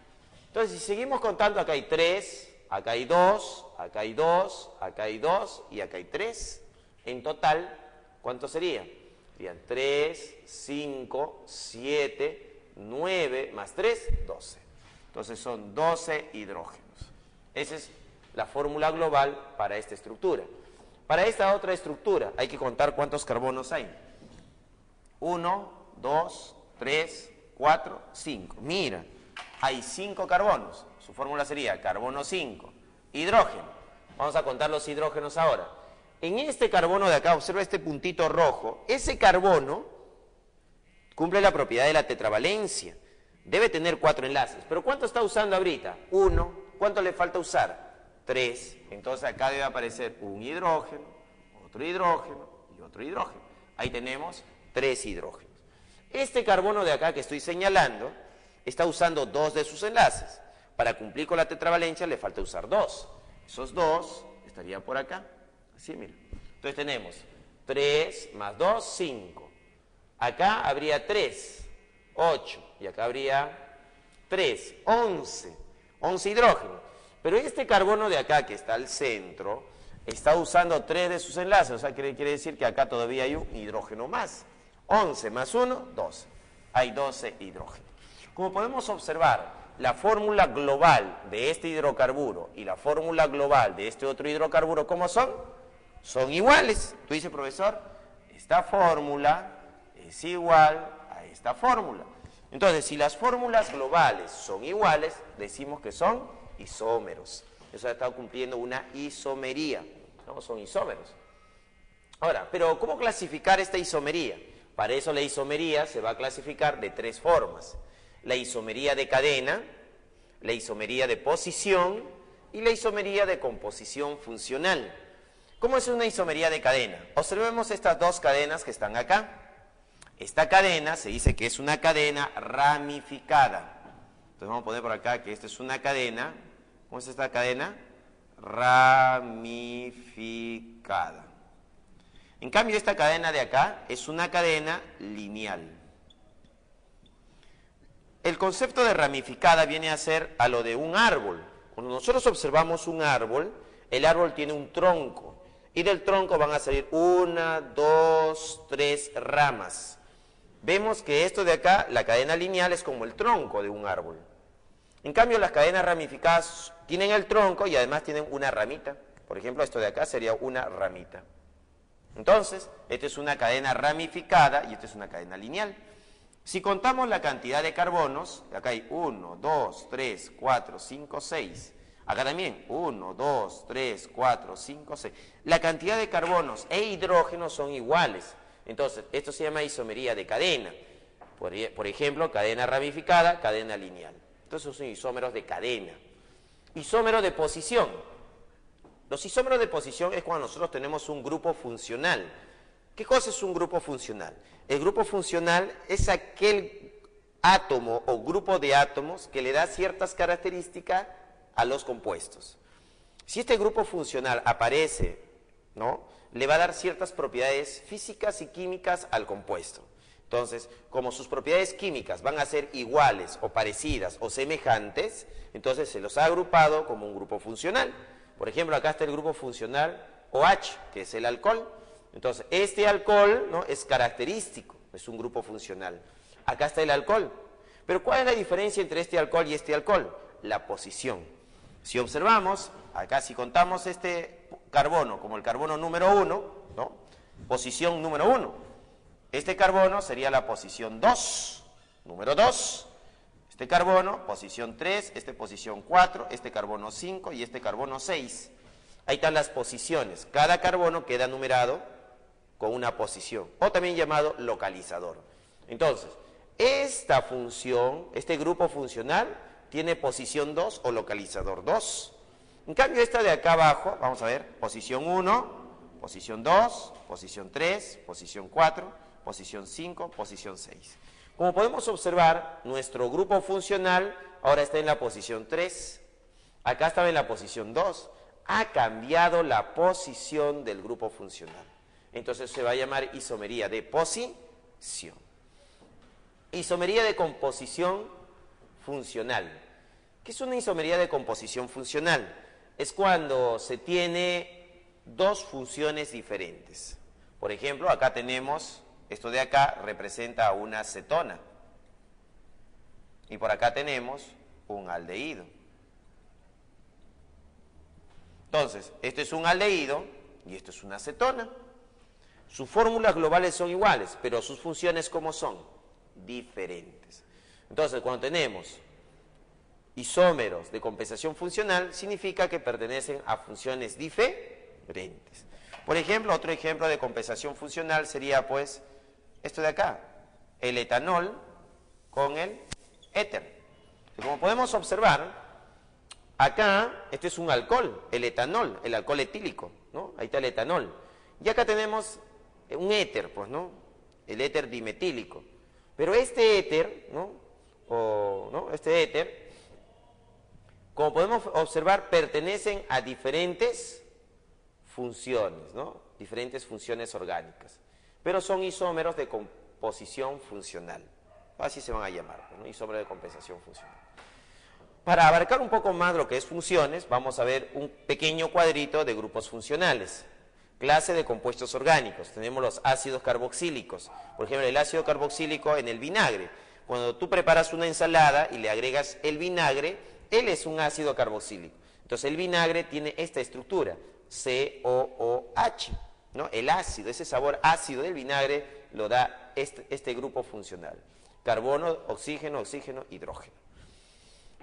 Entonces si seguimos contando, acá hay 3, acá hay 2, acá hay 2, acá hay 2 y acá hay 3. En total, ¿cuánto sería? Serían 3, 5, 7, 9 más 3, 12. Entonces son 12 hidrógenos. Esa es la fórmula global para esta estructura. Para esta otra estructura hay que contar cuántos carbonos hay. 1, 2, 3, 4, 5. Mira, hay 5 carbonos. Su fórmula sería carbono 5. Hidrógeno. Vamos a contar los hidrógenos ahora. En este carbono de acá, observa este puntito rojo, ese carbono cumple la propiedad de la tetravalencia. Debe tener 4 enlaces. ¿Pero cuánto está usando ahorita? 1. ¿Cuánto le falta usar? 3. Entonces acá debe aparecer un hidrógeno, otro hidrógeno y otro hidrógeno. Ahí tenemos 3 hidrógenos. Este carbono de acá que estoy señalando está usando 2 de sus enlaces. Para cumplir con la tetravalencia le falta usar 2. Esos 2 estarían por acá. Así, mira. Entonces tenemos 3 más 2, 5. Acá habría 3, 8. Y acá habría 3, 11. 11 hidrógenos. Pero este carbono de acá que está al centro está usando 3 de sus enlaces. O sea, quiere decir que acá todavía hay un hidrógeno más. 11 más 1, 12. Hay 12 hidrógenos. Como podemos observar, la fórmula global de este hidrocarburo y la fórmula global de este otro hidrocarburo, ¿cómo son? Son iguales. Tú dices, profesor, esta fórmula es igual a esta fórmula. Entonces, si las fórmulas globales son iguales, decimos que son isómeros. Eso ha estado cumpliendo una isomería. No, son isómeros. Ahora, pero ¿cómo clasificar esta isomería? Para eso la isomería se va a clasificar de 3 formas. La isomería de cadena, la isomería de posición y la isomería de composición funcional. ¿Cómo es una isomería de cadena? Observemos estas 2 cadenas que están acá. Esta cadena se dice que es una cadena ramificada. Entonces vamos a poner por acá que esta es una cadena. ¿Cómo es esta cadena? Ramificada. En cambio, esta cadena de acá es una cadena lineal. el concepto de ramificada viene a ser a lo de un árbol. Cuando nosotros observamos un árbol, el árbol tiene un tronco y del tronco van a salir 1, 2, 3 ramas. Vemos que esto de acá, la cadena lineal, es como el tronco de un árbol. En cambio, las cadenas ramificadas tienen el tronco y además tienen una ramita. Por ejemplo, esto de acá sería una ramita. Entonces, esta es una cadena ramificada y esta es una cadena lineal. Si contamos la cantidad de carbonos, acá hay 1, 2, 3, 4, 5, 6. Acá también 1, 2, 3, 4, 5, 6. La cantidad de carbonos e hidrógenos son iguales. Entonces, esto se llama isomería de cadena. Por ejemplo, cadena ramificada, cadena lineal. Entonces son isómeros de cadena. Isómero de posición. Los isómeros de posición es cuando nosotros tenemos un grupo funcional. ¿Qué cosa es un grupo funcional? El grupo funcional es aquel átomo o grupo de átomos que le da ciertas características a los compuestos. Si este grupo funcional aparece, ¿no?, le va a dar ciertas propiedades físicas y químicas al compuesto. Entonces, como sus propiedades químicas van a ser iguales o parecidas o semejantes, entonces se los ha agrupado como un grupo funcional. Por ejemplo, acá está el grupo funcional OH, que es el alcohol. Entonces, este alcohol, ¿no?, es característico, es un grupo funcional. Acá está el alcohol. Pero ¿cuál es la diferencia entre este alcohol y este alcohol? La posición. Si observamos, acá si contamos este carbono como el carbono número 1, ¿no?, posición número 1. Este carbono sería la posición 2, número 2. Este carbono, posición 3, este posición 4, este carbono 5 y este carbono 6. Ahí están las posiciones. Cada carbono queda numerado con una posición, o también llamado localizador. Entonces, esta función, este grupo funcional, tiene posición 2 o localizador 2. En cambio, esta de acá abajo, vamos a ver, posición 1, posición 2, posición 3, posición 4, posición 5, posición 6. Como podemos observar, nuestro grupo funcional ahora está en la posición 3, acá estaba en la posición 2, ha cambiado la posición del grupo funcional. Entonces se va a llamar isomería de posición. Isomería de composición funcional. ¿Qué es una isomería de composición funcional? Es cuando se tiene dos funciones diferentes. Por ejemplo, acá tenemos, esto de acá representa una cetona. Y por acá tenemos un aldehído. Entonces, esto es un aldehído y esto es una cetona. Sus fórmulas globales son iguales, pero sus funciones, ¿cómo son? Diferentes. Entonces, cuando tenemos isómeros de compensación funcional, significa que pertenecen a funciones diferentes. Por ejemplo, otro ejemplo de compensación funcional sería, pues, esto de acá, el etanol con el éter. Como podemos observar, acá, este es un alcohol, el etanol, el alcohol etílico, ¿no? Ahí está el etanol. Y acá tenemos un éter, pues, ¿no? El éter dimetílico. Pero este éter, ¿no? Este éter, como podemos observar, pertenecen a diferentes funciones, ¿no? Diferentes funciones orgánicas. Pero son isómeros de composición funcional. Así se van a llamar, ¿no? Isómeros de compensación funcional. Para abarcar un poco más lo que es funciones, vamos a ver un pequeño cuadrito de grupos funcionales. Clase de compuestos orgánicos. Tenemos los ácidos carboxílicos. Por ejemplo, el ácido carboxílico en el vinagre. Cuando tú preparas una ensalada y le agregas el vinagre, él es un ácido carboxílico. Entonces el vinagre tiene esta estructura, COOH, ¿no? El ácido, ese sabor ácido del vinagre lo da este grupo funcional. Carbono, oxígeno, oxígeno, hidrógeno.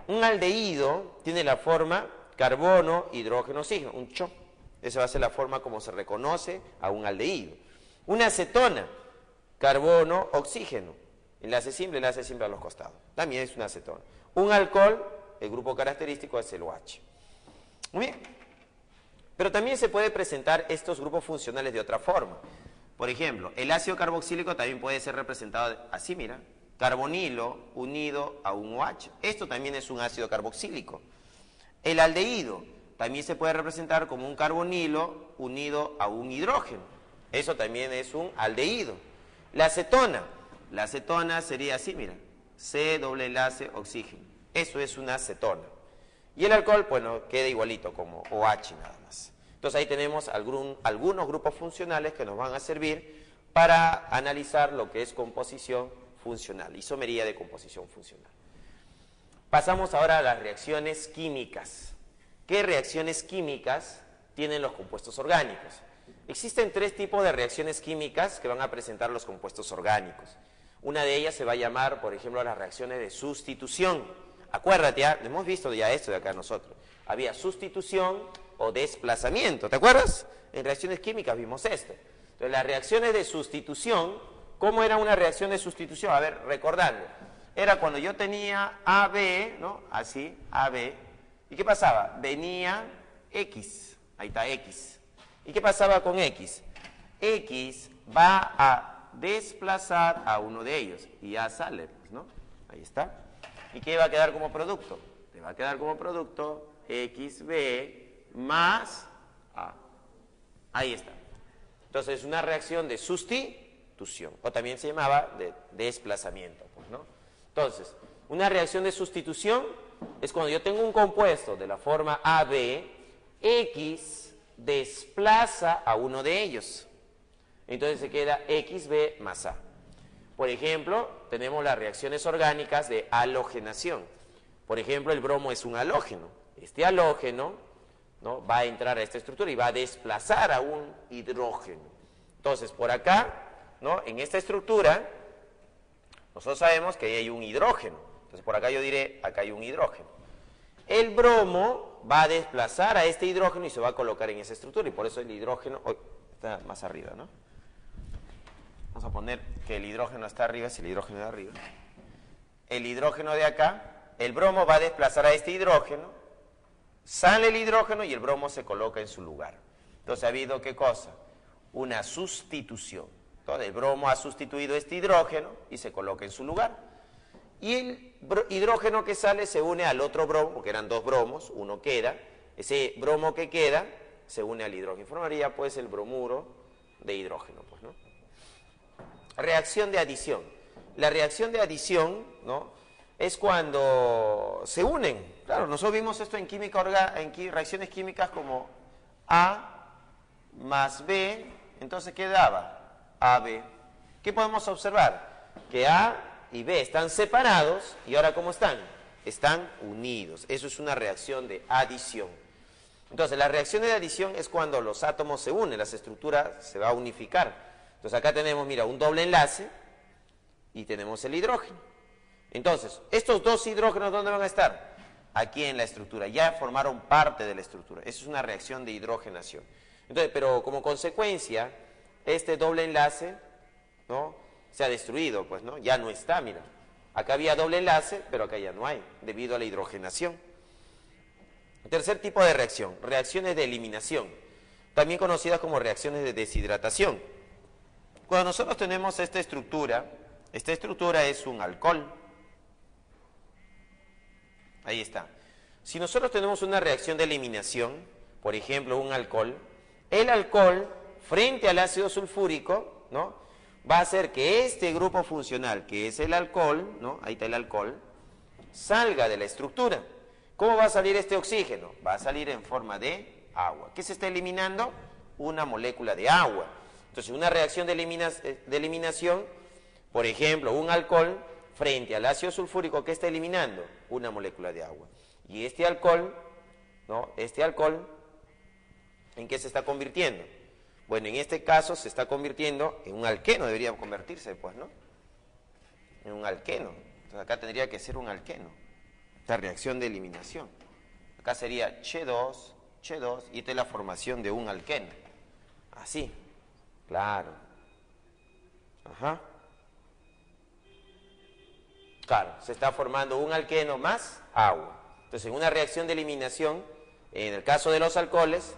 Un aldehído tiene la forma carbono, hidrógeno, oxígeno, un CHO. Esa va a ser la forma como se reconoce a un aldehído. Una acetona, carbono, oxígeno. Enlace simple a los costados. También es una acetona. Un alcohol, el grupo característico es el OH. Muy bien. Pero también se puede presentar estos grupos funcionales de otra forma. Por ejemplo, el ácido carboxílico también puede ser representado así, mira. Carbonilo unido a un OH. Esto también es un ácido carboxílico. El aldehído también se puede representar como un carbonilo unido a un hidrógeno. Eso también es un aldehído. La acetona sería así, mira. C doble enlace oxígeno. Eso es una cetona. Y el alcohol, bueno, queda igualito como OH nada más. Entonces ahí tenemos algunos grupos funcionales que nos van a servir para analizar lo que es composición funcional, isomería de composición funcional. Pasamos ahora a las reacciones químicas. ¿Qué reacciones químicas tienen los compuestos orgánicos? Existen tres tipos de reacciones químicas que van a presentar los compuestos orgánicos. Una de ellas se va a llamar, por ejemplo, las reacciones de sustitución. Acuérdate, ya hemos visto ya esto de acá nosotros. Había sustitución o desplazamiento, ¿te acuerdas? En reacciones químicas vimos esto. Entonces, las reacciones de sustitución, ¿cómo era una reacción de sustitución? A ver, recordando. Era cuando yo tenía AB, ¿no? Así, AB. ¿Y qué pasaba? Venía X. Ahí está X. ¿Y qué pasaba con X? X va a desplazar a uno de ellos. Y ya sale, pues, ¿no? Ahí está. ¿Y qué va a quedar como producto? Te va a quedar como producto XB más A. Ahí está. Entonces, es una reacción de sustitución. O también se llamaba de desplazamiento, pues, ¿no? Entonces, una reacción de sustitución es cuando yo tengo un compuesto de la forma AB, X desplaza a uno de ellos. Entonces se queda XB más A. Por ejemplo, tenemos las reacciones orgánicas de halogenación. Por ejemplo, el bromo es un halógeno. Este halógeno, ¿no?, va a entrar a esta estructura y va a desplazar a un hidrógeno. Entonces, por acá, ¿no?, en esta estructura, nosotros sabemos que ahí hay un hidrógeno. Entonces, por acá yo diré, acá hay un hidrógeno. El bromo va a desplazar a este hidrógeno y se va a colocar en esa estructura. Y por eso el hidrógeno, está más arriba, ¿no? Vamos a poner que el hidrógeno está arriba, es el hidrógeno de arriba. El hidrógeno de acá, el bromo va a desplazar a este hidrógeno, sale el hidrógeno y el bromo se coloca en su lugar. Entonces ha habido, ¿qué cosa? Una sustitución. Entonces el bromo ha sustituido este hidrógeno y se coloca en su lugar. Y el hidrógeno que sale se une al otro bromo, porque eran dos bromos, uno queda. Ese bromo que queda se une al hidrógeno. Formaría pues el bromuro de hidrógeno, pues, ¿no? Reacción de adición. La reacción de adición, ¿no?, es cuando se unen. Claro, nosotros vimos esto en química en reacciones químicas como A más B, entonces ¿qué daba? AB. ¿Qué podemos observar? Que A y B están separados y ahora ¿cómo están? Están unidos. Eso es una reacción de adición. Entonces, la reacción de adición es cuando los átomos se unen, las estructuras se va a unificar. Entonces, acá tenemos, mira, un doble enlace y tenemos el hidrógeno. Entonces, estos dos hidrógenos, ¿dónde van a estar? Aquí en la estructura, ya formaron parte de la estructura. Eso es una reacción de hidrogenación. Entonces, pero como consecuencia, este doble enlace, ¿no?, se ha destruido, pues, ¿no? Ya no está, mira. Acá había doble enlace, pero acá ya no hay, debido a la hidrogenación. Tercer tipo de reacción, reacciones de eliminación, también conocidas como reacciones de deshidratación. Cuando nosotros tenemos esta estructura es un alcohol. Ahí está. Si nosotros tenemos una reacción de eliminación, por ejemplo, un alcohol, el alcohol, frente al ácido sulfúrico, ¿no?, va a hacer que este grupo funcional, que es el alcohol, ¿no?, ahí está el alcohol, salga de la estructura. ¿Cómo va a salir este oxígeno? Va a salir en forma de agua. ¿Qué se está eliminando? Una molécula de agua. Entonces, una reacción de eliminación, por ejemplo, un alcohol frente al ácido sulfúrico, ¿qué está eliminando? Una molécula de agua. Y este alcohol, ¿no?, este alcohol, ¿en qué se está convirtiendo? Bueno, en este caso se está convirtiendo en un alqueno, debería convertirse, pues, ¿no? En un alqueno. Entonces acá tendría que ser un alqueno, esta reacción de eliminación. Acá sería Ch2, y esta es la formación de un alqueno. Así, claro. Ajá. Claro, se está formando un alqueno más agua. Entonces, en una reacción de eliminación, en el caso de los alcoholes,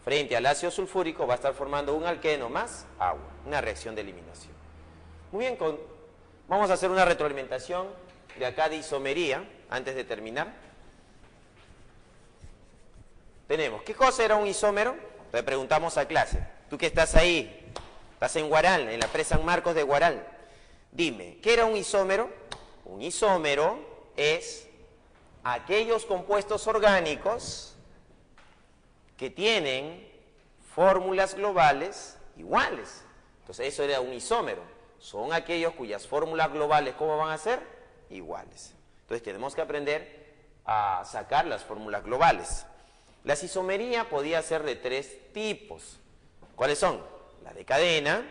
frente al ácido sulfúrico va a estar formando un alqueno más agua, una reacción de eliminación. Muy bien, vamos a hacer una retroalimentación de acá de isomería, antes de terminar. Tenemos, ¿qué cosa era un isómero? Le preguntamos a clase. Tú que estás ahí, estás en Huaral, en la presa San Marcos de Huaral. Dime, ¿qué era un isómero? Un isómero es aquellos compuestos orgánicos que tienen fórmulas globales iguales. Entonces eso era un isómero. Son aquellos cuyas fórmulas globales, ¿cómo van a ser? Iguales. Entonces tenemos que aprender a sacar las fórmulas globales. La isomería podía ser de 3 tipos. ¿Cuáles son? La de cadena,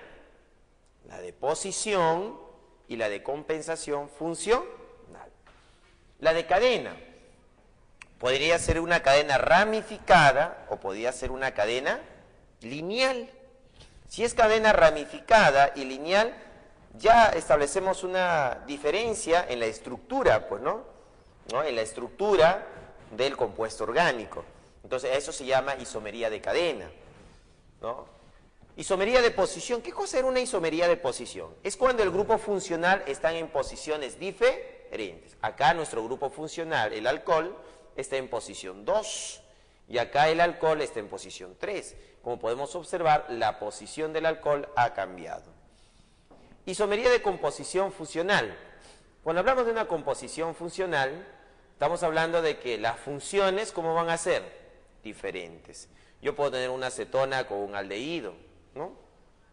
la de posición y la de compensación funcional. La de cadena podría ser una cadena ramificada o podría ser una cadena lineal. Si es cadena ramificada y lineal, ya establecemos una diferencia en la estructura, pues, ¿no? En la estructura del compuesto orgánico. Entonces, eso se llama isomería de cadena, ¿no? Isomería de posición. ¿Qué cosa era una isomería de posición? Es cuando el grupo funcional está en posiciones diferentes. Acá nuestro grupo funcional, el alcohol, está en posición 2 y acá el alcohol está en posición 3. Como podemos observar, la posición del alcohol ha cambiado. Isomería de composición funcional. Cuando hablamos de una composición funcional, estamos hablando de que las funciones, ¿cómo van a ser? Diferentes. Yo puedo tener una acetona con un aldehído, ¿no?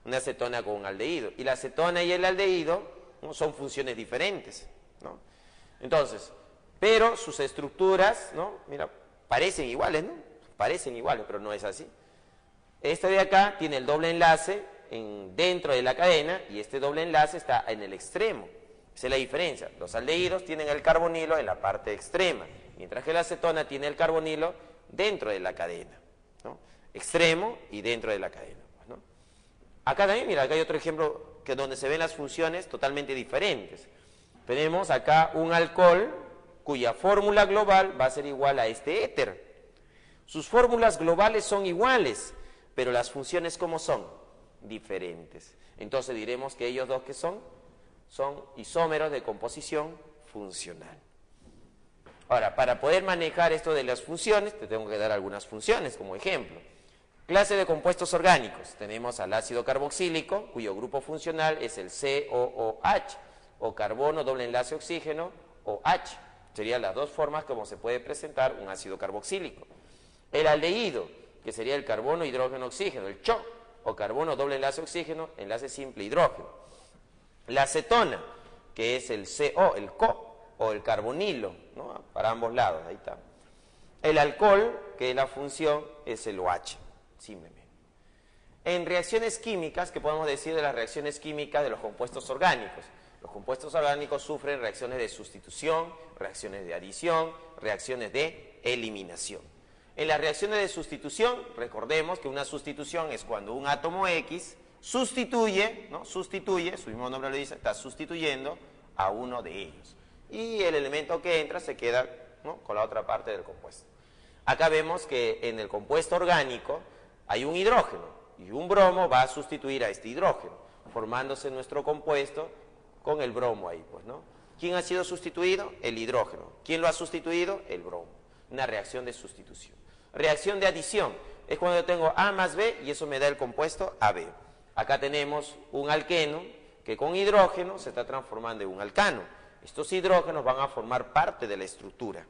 Una acetona con un aldehído. Y la acetona y el aldehído, ¿no?, son funciones diferentes, ¿no? Entonces, pero sus estructuras, ¿no?, mira, parecen iguales, ¿no? Parecen iguales, pero no es así. Este de acá tiene el doble enlace dentro de la cadena y este doble enlace está en el extremo. Esa es la diferencia. Los aldehídos tienen el carbonilo en la parte extrema, mientras que la acetona tiene el carbonilo dentro de la cadena, ¿no? Extremo y dentro de la cadena, ¿no? Acá también, mira, acá hay otro ejemplo que donde se ven las funciones totalmente diferentes. Tenemos acá un alcohol cuya fórmula global va a ser igual a este éter. Sus fórmulas globales son iguales, pero las funciones, ¿cómo son? Diferentes. Entonces diremos que ellos dos, ¿qué son? Son isómeros de composición funcional. Ahora, para poder manejar esto de las funciones, te tengo que dar algunas funciones como ejemplo. Clase de compuestos orgánicos. Tenemos al ácido carboxílico, cuyo grupo funcional es el COOH, o carbono doble enlace oxígeno, o H. Serían las dos formas como se puede presentar un ácido carboxílico. El aldehído, que sería el carbono hidrógeno oxígeno, el CHO, o carbono doble enlace oxígeno, enlace simple hidrógeno. La acetona, que es el CO, el CO, o el carbonilo, ¿no?, para ambos lados, ahí está. El alcohol, que la función es el OH, simplemente. En reacciones químicas, ¿qué podemos decir de las reacciones químicas de los compuestos orgánicos? Los compuestos orgánicos sufren reacciones de sustitución, reacciones de adición, reacciones de eliminación. En las reacciones de sustitución, recordemos que una sustitución es cuando un átomo X sustituye, ¿no?, sustituye, su mismo nombre lo dice, está sustituyendo a uno de ellos. Y el elemento que entra se queda, ¿no?, con la otra parte del compuesto. Acá vemos que en el compuesto orgánico hay un hidrógeno y un bromo va a sustituir a este hidrógeno, formándose nuestro compuesto con el bromo ahí, pues, ¿no? ¿Quién ha sido sustituido? El hidrógeno. ¿Quién lo ha sustituido? El bromo. Una reacción de sustitución. Reacción de adición es cuando yo tengo A más B y eso me da el compuesto AB. Acá tenemos un alqueno que con hidrógeno se está transformando en un alcano. Estos hidrógenos van a formar parte de la estructura.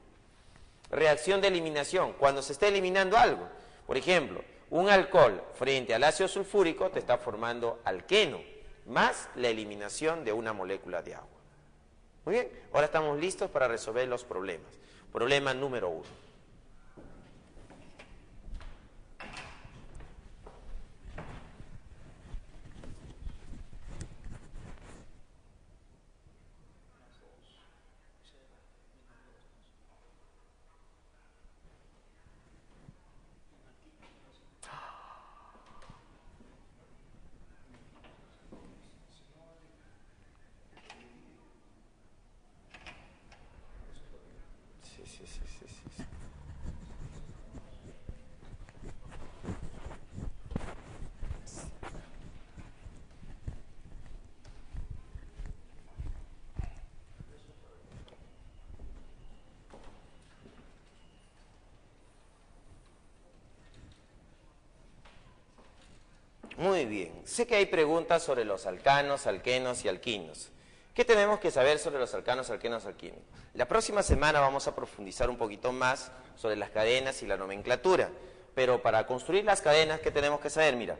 Reacción de eliminación, cuando se está eliminando algo. Por ejemplo, un alcohol frente al ácido sulfúrico te está formando alqueno, más la eliminación de una molécula de agua. Muy bien, ahora estamos listos para resolver los problemas. Problema número 1. Muy bien, sé que hay preguntas sobre los alcanos, alquenos y alquinos. ¿Qué tenemos que saber sobre los alcanos, alquenos, alquínicos? La próxima semana vamos a profundizar un poquito más sobre las cadenas y la nomenclatura. Pero para construir las cadenas, ¿qué tenemos que saber? Mira,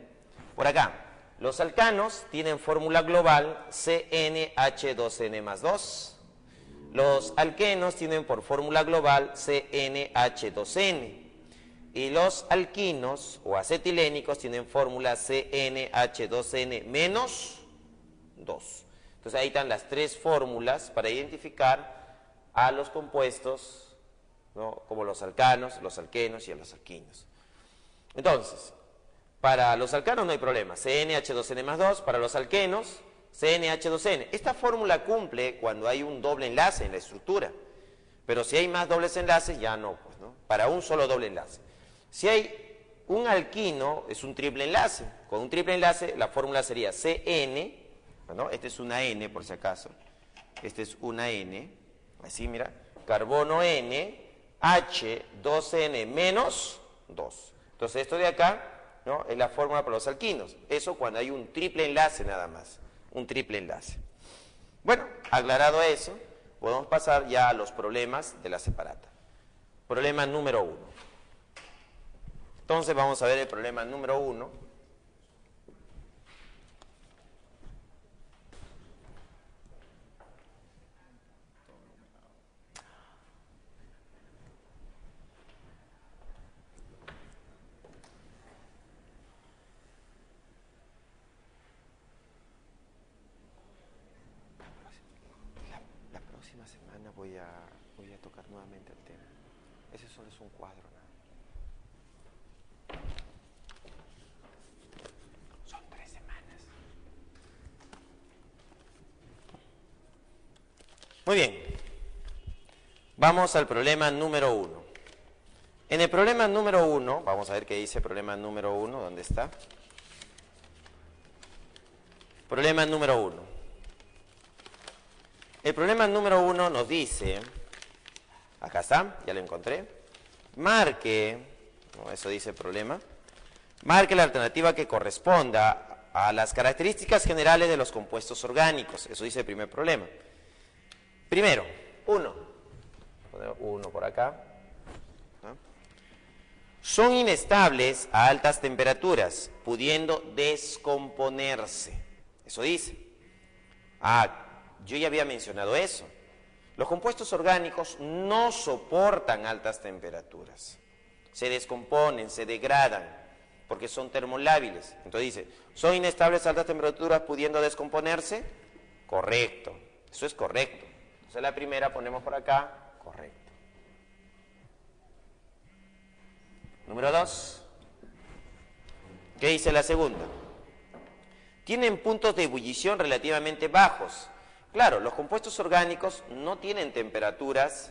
por acá, los alcanos tienen fórmula global CnH2n más 2. Los alquenos tienen por fórmula global CnH2n. Y los alquinos o acetilénicos tienen fórmula CnH2n menos 2. Entonces ahí están las tres fórmulas para identificar a los compuestos, ¿no?, como los alcanos, los alquenos y a los alquinos. Entonces, para los alcanos no hay problema, CnH2n más 2, para los alquenos, CnH2n. Esta fórmula cumple cuando hay un doble enlace en la estructura, pero si hay más dobles enlaces, ya no, pues, ¿no? Para un solo doble enlace. Si hay un alquino, es un triple enlace. Con un triple enlace, la fórmula sería Cn, ¿no? Este es una N, por si acaso. Este es una N, así, mira, carbono N, H2N menos 2. Entonces, esto de acá, ¿no?, es la fórmula para los alquinos. Eso cuando hay un triple enlace nada más. Un triple enlace. Bueno, aclarado eso, podemos pasar ya a los problemas de la separata. Problema número 1. Entonces, vamos a ver el problema número 1. La próxima semana voy a tocar nuevamente el tema. Ese solo es un cuadro, ¿no? Son 3 semanas. Muy bien. Vamos al problema número 1. En el problema número 1, vamos a ver qué dice problema número 1, ¿dónde está? Problema número 1. El problema número 1 nos dice, acá está, ya lo encontré, marque, no, eso dice el problema, marque la alternativa que corresponda a las características generales de los compuestos orgánicos, eso dice el primer problema. Primero, 1, poner 1 por acá, ¿no? Son inestables a altas temperaturas, pudiendo descomponerse, eso dice. Yo ya había mencionado eso. Los compuestos orgánicos no soportan altas temperaturas. Se descomponen, se degradan, porque son termolábiles. Entonces dice, ¿son inestables a altas temperaturas pudiendo descomponerse? Correcto, eso es correcto. Entonces la primera ponemos por acá, correcto. Número 2. ¿Qué dice la segunda? Tienen puntos de ebullición relativamente bajos. Claro, los compuestos orgánicos no tienen temperaturas,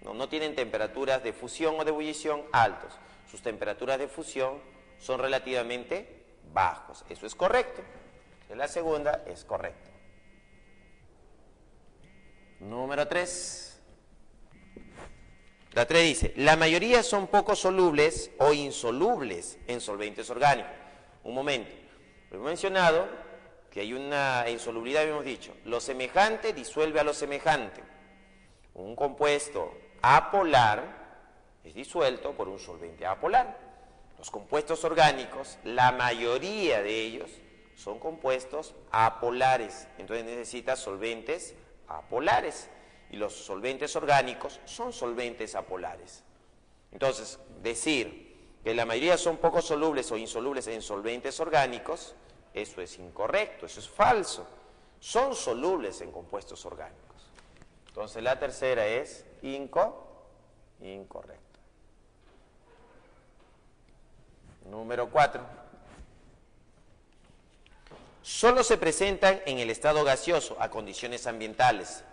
no tienen temperaturas de fusión o de ebullición altos. Sus temperaturas de fusión son relativamente bajos. Eso es correcto. La segunda es correcta. Número 3. La 3 dice, la mayoría son poco solubles o insolubles en solventes orgánicos. Un momento. Hemos mencionado que hay una insolubilidad, habíamos dicho, lo semejante disuelve a lo semejante. Un compuesto apolar es disuelto por un solvente apolar. Los compuestos orgánicos, la mayoría de ellos son compuestos apolares, entonces necesitas solventes apolares. Y los solventes orgánicos son solventes apolares. Entonces, decir que la mayoría son poco solubles o insolubles en solventes orgánicos, eso es incorrecto, eso es falso. Son solubles en compuestos orgánicos. Entonces la tercera es incorrecto. Número 4. Solo se presentan en el estado gaseoso a condiciones ambientales.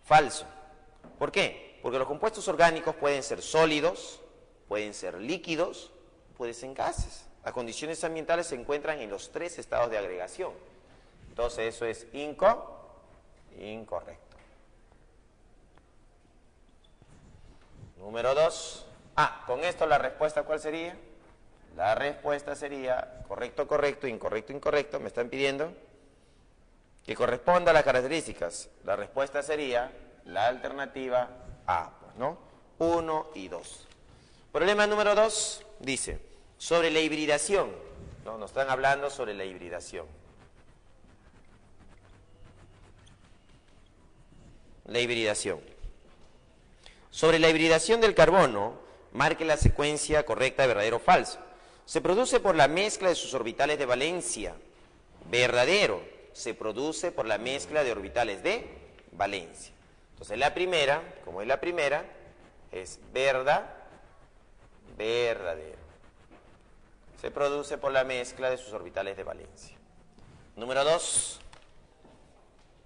Falso. ¿Por qué? Porque los compuestos orgánicos pueden ser sólidos, pueden ser líquidos, pueden ser gases. Las condiciones ambientales se encuentran en los 3 estados de agregación. Entonces eso es incorrecto. Número 2. Con esto la respuesta ¿cuál sería? La respuesta sería correcto, correcto, incorrecto, incorrecto. ¿Me están pidiendo? que corresponda a las características. La respuesta sería la alternativa A, pues, ¿no? 1 y 2. Problema número 2 dice, sobre la hibridación, ¿no? Nos están hablando sobre la hibridación. La hibridación. Sobre la hibridación del carbono, marque la secuencia correcta de verdadero o falso. Se produce por la mezcla de sus orbitales de valencia. Verdadero. Se produce por la mezcla de orbitales de valencia. Entonces la primera, como es la primera, es verdadero. Se produce por la mezcla de sus orbitales de valencia. Número 2.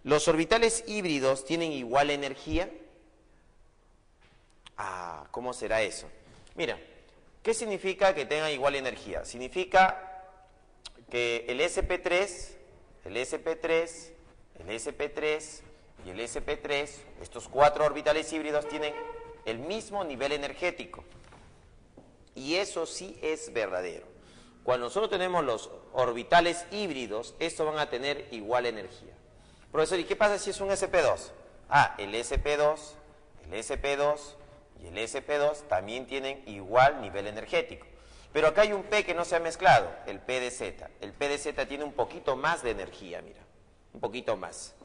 ¿Los orbitales híbridos tienen igual energía? ¿Cómo será eso? Mira, ¿qué significa que tengan igual energía? Significa que el sp3, el sp3, el sp3 y el sp3, estos 4 orbitales híbridos tienen el mismo nivel energético. Y eso sí es verdadero. Cuando nosotros tenemos los orbitales híbridos, estos van a tener igual energía. Profesor, ¿y qué pasa si es un sp2? El sp2, el sp2 y el sp2 también tienen igual nivel energético. Pero acá hay un P que no se ha mezclado, el P de Z. El P de Z tiene un poquito más de energía, mira, un poquito más.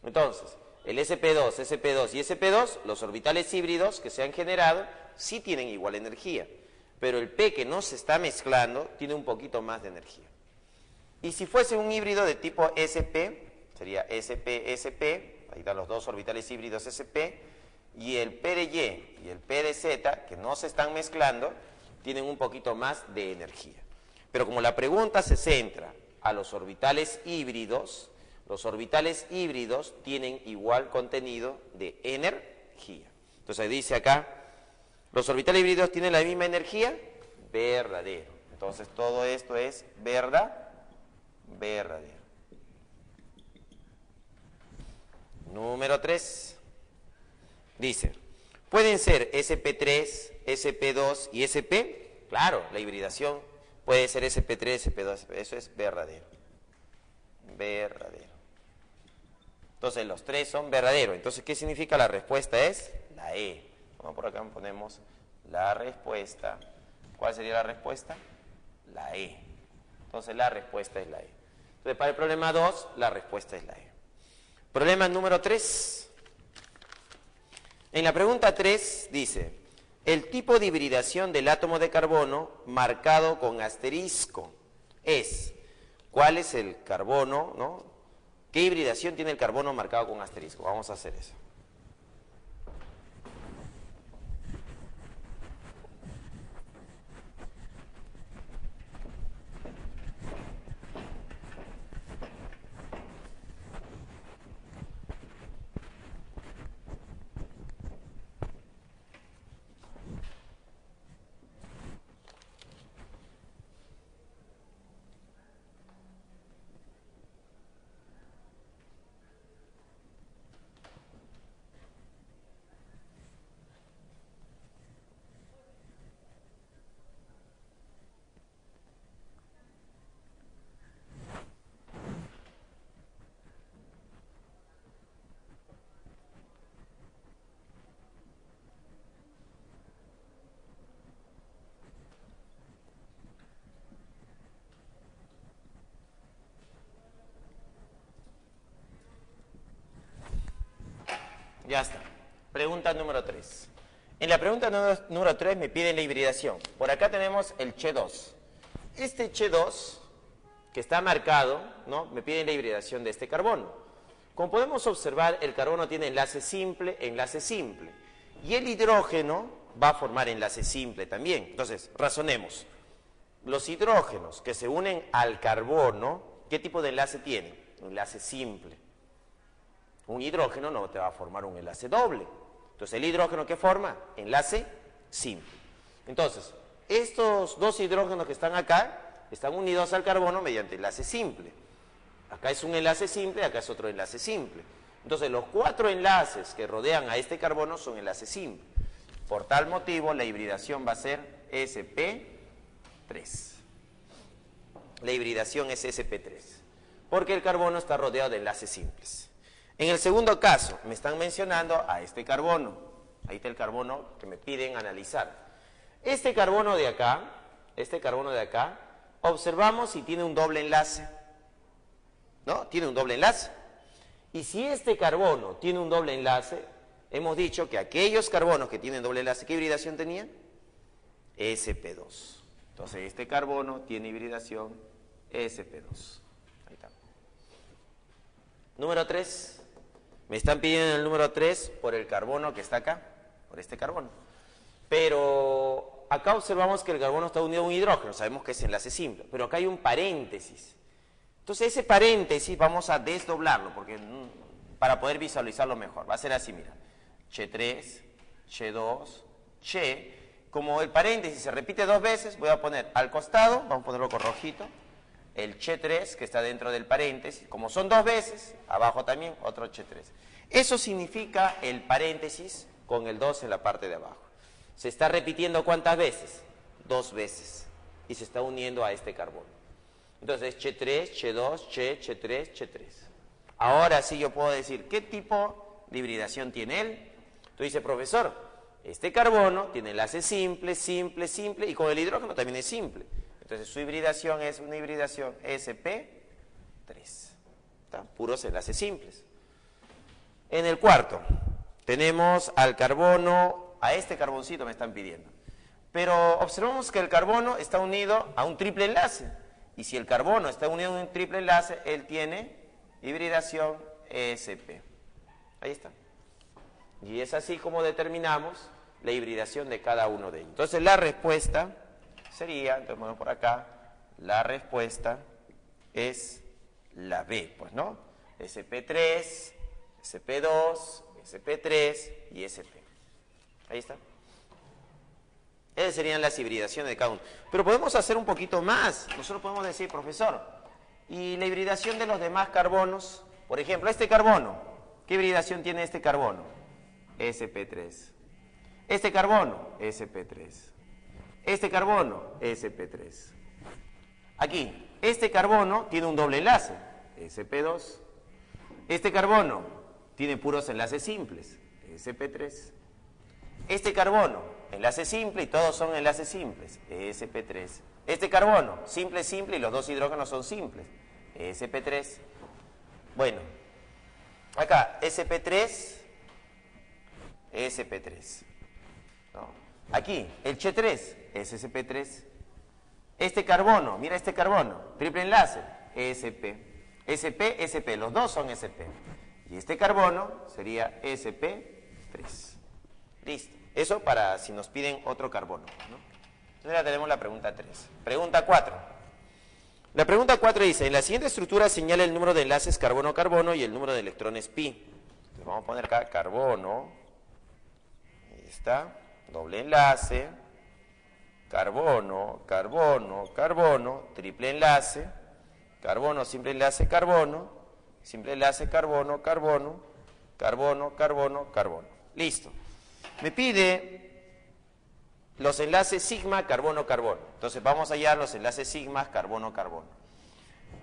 Entonces, el sp2, sp2 y sp2, los orbitales híbridos que se han generado, sí tienen igual energía. Pero el P que no se está mezclando tiene un poquito más de energía. Y si fuese un híbrido de tipo sp, sería sp, sp, ahí están los dos orbitales híbridos sp, y el P de Y y el P de Z, que no se están mezclando, tienen un poquito más de energía. Pero como la pregunta se centra a los orbitales híbridos tienen igual contenido de energía. Entonces dice acá, ¿los orbitales híbridos tienen la misma energía? Verdadero. Entonces todo esto es verdadero. Número 3. Dice, ¿pueden ser sp3, sp2 y sp? Claro, la hibridación puede ser sp3, sp2, eso es verdadero. Entonces los 3 son verdaderos. Entonces, ¿qué significa la respuesta? Es la E. Vamos por acá, ponemos la respuesta. ¿Cuál sería la respuesta? La E. Entonces la respuesta es la E. Entonces para el problema 2, la respuesta es la E. Problema número 3. En la pregunta 3 dice, el tipo de hibridación del átomo de carbono marcado con asterisco es, ¿cuál es el carbono, no? ¿Qué hibridación tiene el carbono marcado con asterisco? Vamos a hacer eso. Ya está. Pregunta número 3. En la pregunta número 3 me piden la hibridación. Por acá tenemos el Che2. Este Che2, que está marcado, ¿no? Me piden la hibridación de este carbono. Como podemos observar, el carbono tiene enlace simple. Y el hidrógeno va a formar enlace simple también. Entonces, razonemos. Los hidrógenos que se unen al carbono, ¿qué tipo de enlace tienen? Enlace simple. Un hidrógeno no te va a formar un enlace doble. Entonces, ¿el hidrógeno qué forma? Enlace simple. Entonces, estos dos hidrógenos que están acá, están unidos al carbono mediante enlace simple. Acá es un enlace simple, acá es otro enlace simple. Entonces, los 4 enlaces que rodean a este carbono son enlaces simples. Por tal motivo, la hibridación va a ser sp3. La hibridación es sp3. porque el carbono está rodeado de enlaces simples. En el segundo caso, me están mencionando a este carbono. Ahí está el carbono que me piden analizar. Este carbono de acá, observamos si tiene un doble enlace. ¿No? Tiene un doble enlace. Y si este carbono tiene un doble enlace, hemos dicho que aquellos carbonos que tienen doble enlace, ¿qué hibridación tenían? sp2. Entonces, este carbono tiene hibridación sp2. Ahí está. Número 3. Me están pidiendo el número 3 por el carbono que está acá, por este carbono. Pero acá observamos que el carbono está unido a un hidrógeno, sabemos que es enlace simple, pero acá hay un paréntesis. Entonces ese paréntesis vamos a desdoblarlo, porque para poder visualizarlo mejor. Va a ser así, mira. Che3, Che2, Che. Como el paréntesis se repite 2 veces, voy a poner al costado, vamos a ponerlo con rojito, el Che3 que está dentro del paréntesis. Como son 2 veces, abajo también otro Che3. Eso significa el paréntesis con el 2 en la parte de abajo. Se está repitiendo ¿cuántas veces? 2 veces. Y se está uniendo a este carbono. Entonces, Che3, Che2, Che, Che3, Che3. Ahora sí yo puedo decir, ¿qué tipo de hibridación tiene él? Tú dices, profesor, este carbono tiene enlace simple, simple, simple, y con el hidrógeno también es simple. Entonces, su hibridación es una hibridación sp3. ¿Está? Puros enlaces simples. En el cuarto, tenemos al carbono, a este carboncito me están pidiendo. Pero observamos que el carbono está unido a un triple enlace. Y si el carbono está unido a un triple enlace, él tiene hibridación sp. Ahí está. Y es así como determinamos la hibridación de cada uno de ellos. Entonces la respuesta sería, entonces bueno, por acá, la respuesta es la B, pues, ¿no? sp3, sp2, sp3 y sp. Ahí está. Esas serían las hibridaciones de cada uno. Pero podemos hacer un poquito más. Nosotros podemos decir, profesor, ¿y la hibridación de los demás carbonos? Por ejemplo, este carbono, ¿qué hibridación tiene este carbono? sp3. Este carbono, sp3. Este carbono, sp3. Aquí, este carbono tiene un doble enlace, sp2. Este carbono tiene puros enlaces simples, sp3. Este carbono, enlace simple y todos son enlaces simples, sp3. Este carbono, simple, simple y los dos hidrógenos son simples, sp3. Bueno, acá, sp3, sp3. ¿No? Aquí, el Che3 es sp3. Este carbono, mira este carbono, triple enlace, sp. sp, sp, los dos son sp. Y este carbono sería sp3. Listo. Eso para si nos piden otro carbono, ¿no? Entonces ya tenemos la pregunta 3. Pregunta 4. La pregunta 4 dice, en la siguiente estructura señala el número de enlaces carbono-carbono y el número de electrones pi. Entonces vamos a poner acá carbono. Ahí está. Doble enlace. Carbono, carbono, carbono. Triple enlace. Carbono, simple enlace, carbono. Simple enlace, carbono, carbono. Carbono, carbono, carbono. Listo. Me pide los enlaces sigma, carbono, carbono. Entonces vamos a hallar los enlaces sigma, carbono, carbono.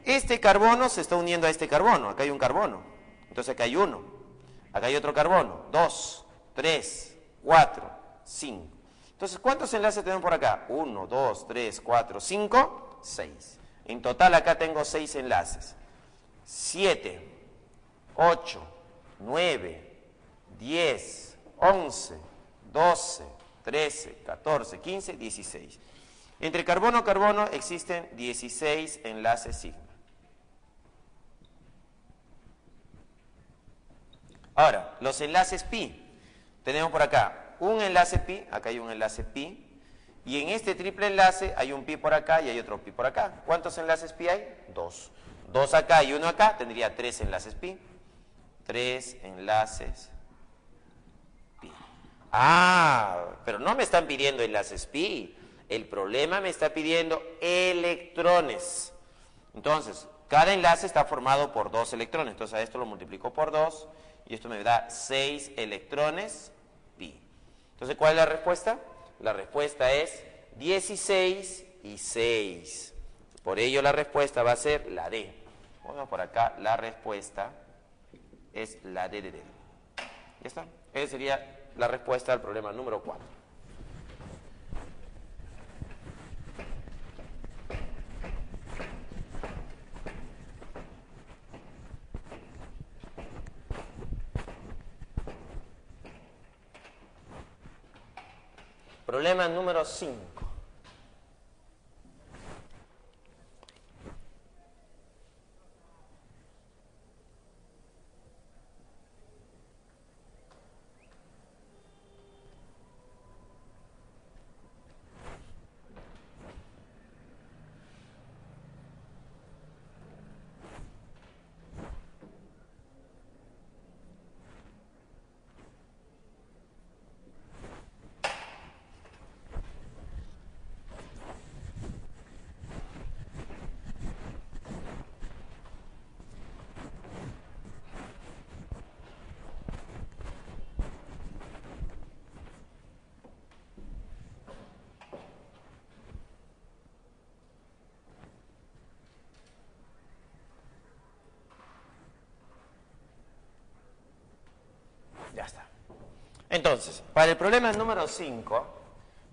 Este carbono se está uniendo a este carbono. Acá hay un carbono. Entonces acá hay uno. Acá hay otro carbono. 2, 3, 4, 5. Entonces, ¿cuántos enlaces tenemos por acá? 1, 2, 3, 4, 5, 6. En total acá tengo 6 enlaces. 7, 8, 9, 10, 11, 12, 13, 14, 15, 16. Entre carbono-carbono existen 16 enlaces sigma. Ahora, los enlaces pi. Tenemos por acá un enlace pi, acá hay un enlace pi, y en este triple enlace hay un pi por acá y hay otro pi por acá. ¿Cuántos enlaces pi hay? 2. 2 acá y 1 acá, tendría 3 enlaces pi. 3 enlaces pi. Ah, pero no me están pidiendo enlaces pi. El problema me está pidiendo electrones. Entonces, cada enlace está formado por 2 electrones. Entonces, a esto lo multiplico por 2 y esto me da 6 electrones pi. Entonces, ¿cuál es la respuesta? La respuesta es 16 y 6. Por ello, la respuesta va a ser la D. Ponemos por acá, la respuesta es la D de dedo. ¿Ya está? Esa sería la respuesta al problema número 4. Problema número 5. Ya está. Entonces, para el problema número 5,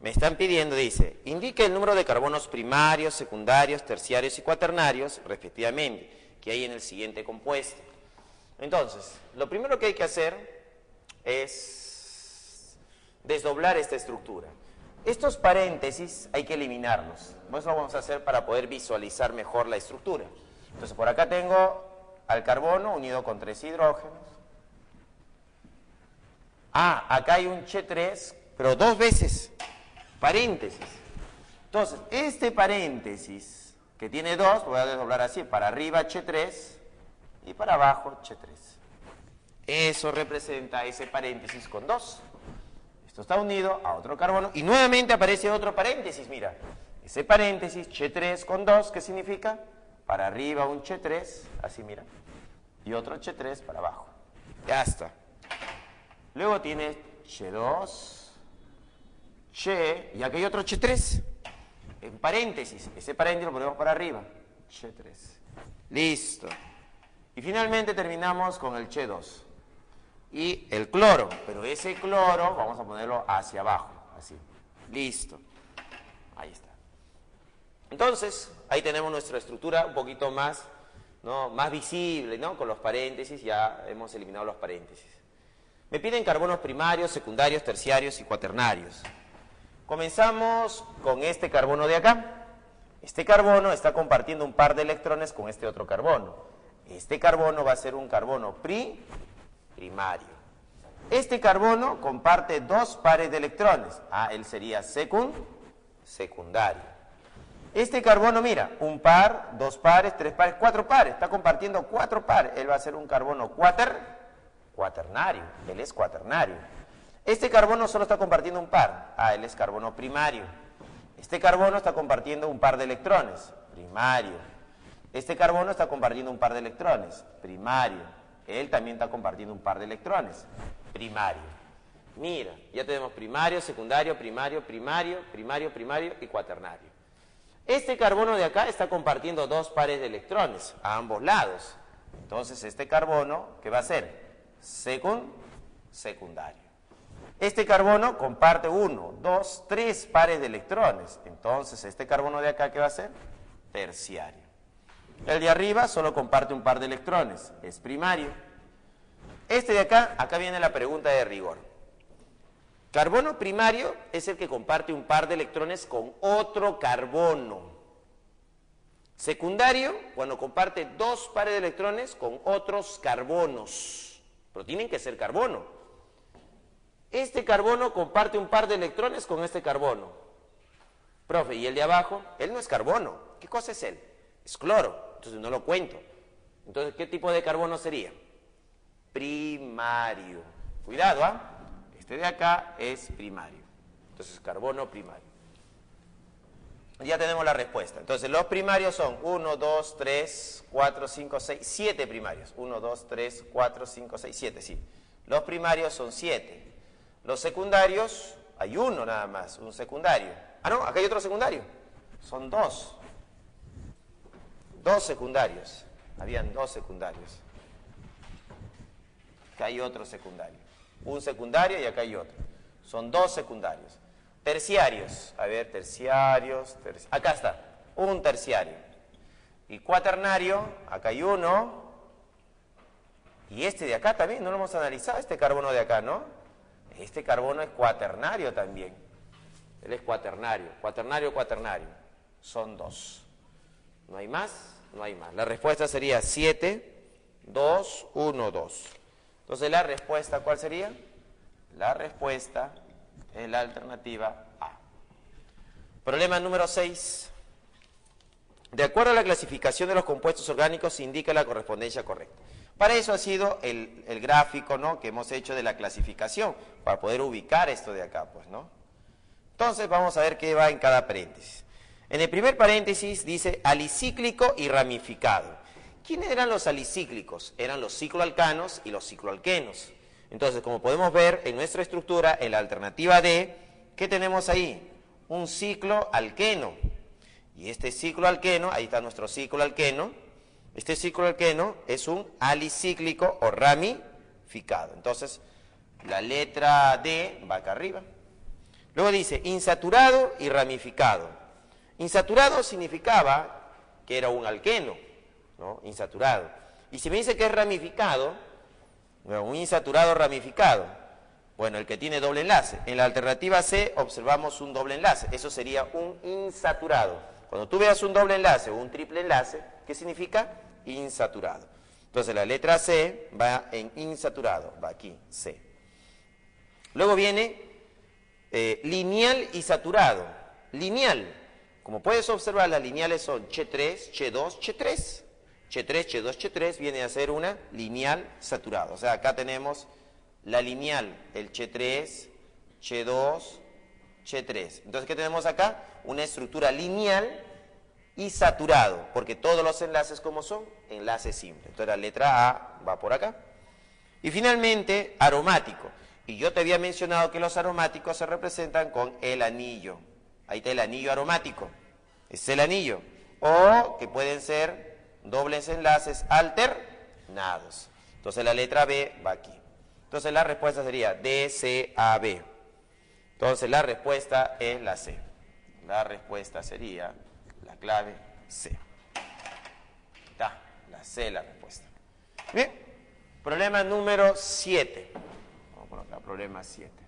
me están pidiendo, dice, indique el número de carbonos primarios, secundarios, terciarios y cuaternarios, respectivamente, que hay en el siguiente compuesto. Entonces, lo primero que hay que hacer es desdoblar esta estructura. Estos paréntesis hay que eliminarlos. Eso lo vamos a hacer para poder visualizar mejor la estructura. Entonces, por acá tengo al carbono unido con 3 hidrógenos. Ah, acá hay un Ch3, pero 2 veces, paréntesis. Entonces, este paréntesis que tiene 2, voy a desdoblar así, para arriba Ch3 y para abajo Ch3. Eso representa ese paréntesis con 2. Esto está unido a otro carbono y nuevamente aparece otro paréntesis, mira. Ese paréntesis Ch3 con 2, ¿qué significa? Para arriba un Ch3, así mira, y otro Ch3 para abajo. Ya está. Luego tiene Ch2, Che, y aquí hay otro Ch3, en paréntesis. Ese paréntesis lo ponemos para arriba, Ch3. Listo. Y finalmente terminamos con el Ch2. Y el cloro, pero ese cloro vamos a ponerlo hacia abajo, así. Listo. Ahí está. Entonces, ahí tenemos nuestra estructura un poquito más, ¿no?, más visible, ¿no? Con los paréntesis, ya hemos eliminado los paréntesis. Me piden carbonos primarios, secundarios, terciarios y cuaternarios. Comenzamos con este carbono de acá. Este carbono está compartiendo un par de electrones con este otro carbono. Este carbono va a ser un carbono primario. Este carbono comparte 2 pares de electrones. Ah, él sería secundario. Este carbono, mira, un par, 2 pares, 3 pares, 4 pares. Está compartiendo 4 pares. Él va a ser un carbono cuaternario. Él es cuaternario. Este carbono solo está compartiendo un par. Ah, él es carbono primario. Este carbono está compartiendo un par de electrones. Primario. Este carbono está compartiendo un par de electrones. Primario. Él también está compartiendo un par de electrones. Primario. Mira, ya tenemos primario, secundario, primario y cuaternario. Este carbono de acá está compartiendo 2 pares de electrones a ambos lados. Entonces este carbono, ¿qué va a ser? Secundario. Este carbono comparte 1, 2, 3 pares de electrones. Entonces este carbono de acá, ¿qué va a ser? Terciario. El de arriba solo comparte un par de electrones, es primario. Este de acá, acá viene la pregunta de rigor. Carbono primario es el que comparte un par de electrones con otro carbono. Secundario, cuando comparte 2 pares de electrones con otros carbonos. Pero tienen que ser carbono. Este carbono comparte un par de electrones con este carbono. Profe, ¿y el de abajo? Él no es carbono. ¿Qué cosa es él? Es cloro. Entonces no lo cuento. Entonces, ¿qué tipo de carbono sería? Primario. Cuidado, ¿ah? Este de acá es primario. Entonces, carbono primario. Ya tenemos la respuesta. Entonces, los primarios son 1, 2, 3, 4, 5, 6, 7 primarios. 1, 2, 3, 4, 5, 6, 7, sí. Los primarios son 7. Los secundarios, hay uno nada más, un secundario. Ah, no, acá hay otro secundario. Son 2. 2 secundarios. Habían 2 secundarios. Acá hay otro secundario. Un secundario y acá hay otro. Son 2 secundarios. Terciarios. A ver, terciarios. Acá está. Un terciario. Y cuaternario. Acá hay uno. Y este de acá también. No lo hemos analizado. Este carbono de acá, ¿no? Este carbono es cuaternario también. Él es cuaternario. Cuaternario, cuaternario. Son 2. ¿No hay más? No hay más. La respuesta sería 7, 2, 1, 2. Entonces, ¿la respuesta cuál sería? La respuesta es la alternativa A. Problema número 6. De acuerdo a la clasificación de los compuestos orgánicos, se indica la correspondencia correcta. Para eso ha sido el gráfico, ¿no?, que hemos hecho de la clasificación, para poder ubicar esto de acá, pues, ¿no? Entonces, vamos a ver qué va en cada paréntesis. En el primer paréntesis dice alicíclico y ramificado. ¿Quiénes eran los alicíclicos? Eran los cicloalcanos y los cicloalquenos. Entonces, como podemos ver en nuestra estructura, en la alternativa D, ¿qué tenemos ahí? Un cicloalqueno. Y este cicloalqueno, ahí está nuestro cicloalqueno, este cicloalqueno es un alicíclico o ramificado. Entonces, la letra D va acá arriba. Luego dice insaturado y ramificado. Insaturado significaba que era un alqueno, ¿no? Insaturado. Y si me dice que es ramificado, bueno, un insaturado ramificado, bueno, el que tiene doble enlace. En la alternativa C observamos un doble enlace, eso sería un insaturado. Cuando tú veas un doble enlace o un triple enlace, ¿qué significa? Insaturado. Entonces la letra C va en insaturado, va aquí, C. Luego viene lineal y saturado. Lineal, como puedes observar, las lineales son Ch3, Ch2, Ch3. Ch3, Ch2, Ch3 viene a ser una lineal saturada. O sea, acá tenemos la lineal, el Ch3, Ch2, Ch3. Entonces, ¿qué tenemos acá? Una estructura lineal y saturado, porque todos los enlaces, ¿cómo son? Enlaces simples. Entonces, la letra A va por acá. Y finalmente, aromático. Y yo te había mencionado que los aromáticos se representan con el anillo. Ahí está el anillo aromático. Es el anillo. O que pueden ser dobles enlaces alternados. Entonces la letra B va aquí. Entonces la respuesta sería D, C, A, B. Entonces la respuesta es la C. La respuesta sería la clave C. Está, la C la respuesta. Bien, problema número 7. Vamos por acá, problema 7.